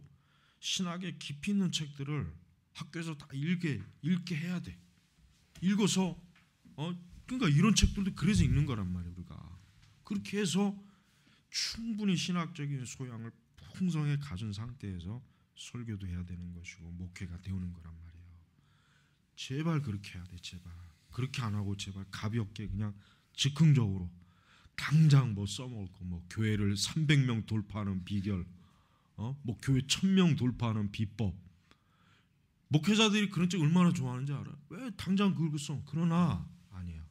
신학의 깊이 있는 책들을 학교에서 다 읽게 해야 돼. 읽어서 그러니까 이런 책들도 그래서 읽는 거란 말이에요. 우리가 그렇게 해서 충분히 신학적인 소양을 풍성하게 가진 상태에서 설교도 해야 되는 것이고 목회가 되는 거란 말이에요. 제발 그렇게 해야 돼. 제발 그렇게 안 하고 제발 가볍게 그냥 즉흥적으로 당장 뭐 써먹을 거 뭐 교회를 300명 돌파하는 비결, 뭐 교회 1000명 돌파하는 비법, 목회자들이 그런 책 얼마나 좋아하는지 알아? 왜 당장 그걸 써? 그러나 아니야.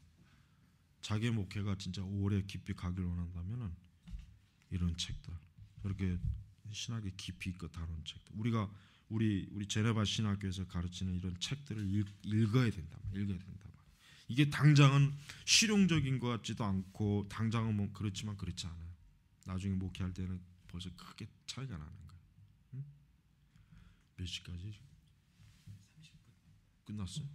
자기의 목회가 진짜 오래 깊이 가길 원한다면은 이런 책들, 이렇게 신학의 깊이 있고 다룬 책들, 우리 제네바 신학교에서 가르치는 이런 책들을 읽어야 된다. 읽어야 된다. 이게 당장은 실용적인 것 같지도 않고 당장은 뭐 그렇지만 그렇지 않아요. 나중에 목회할 때는 벌써 크게 차이가 나는 거예요. 응? 몇 시까지? 30분. 끝났어요?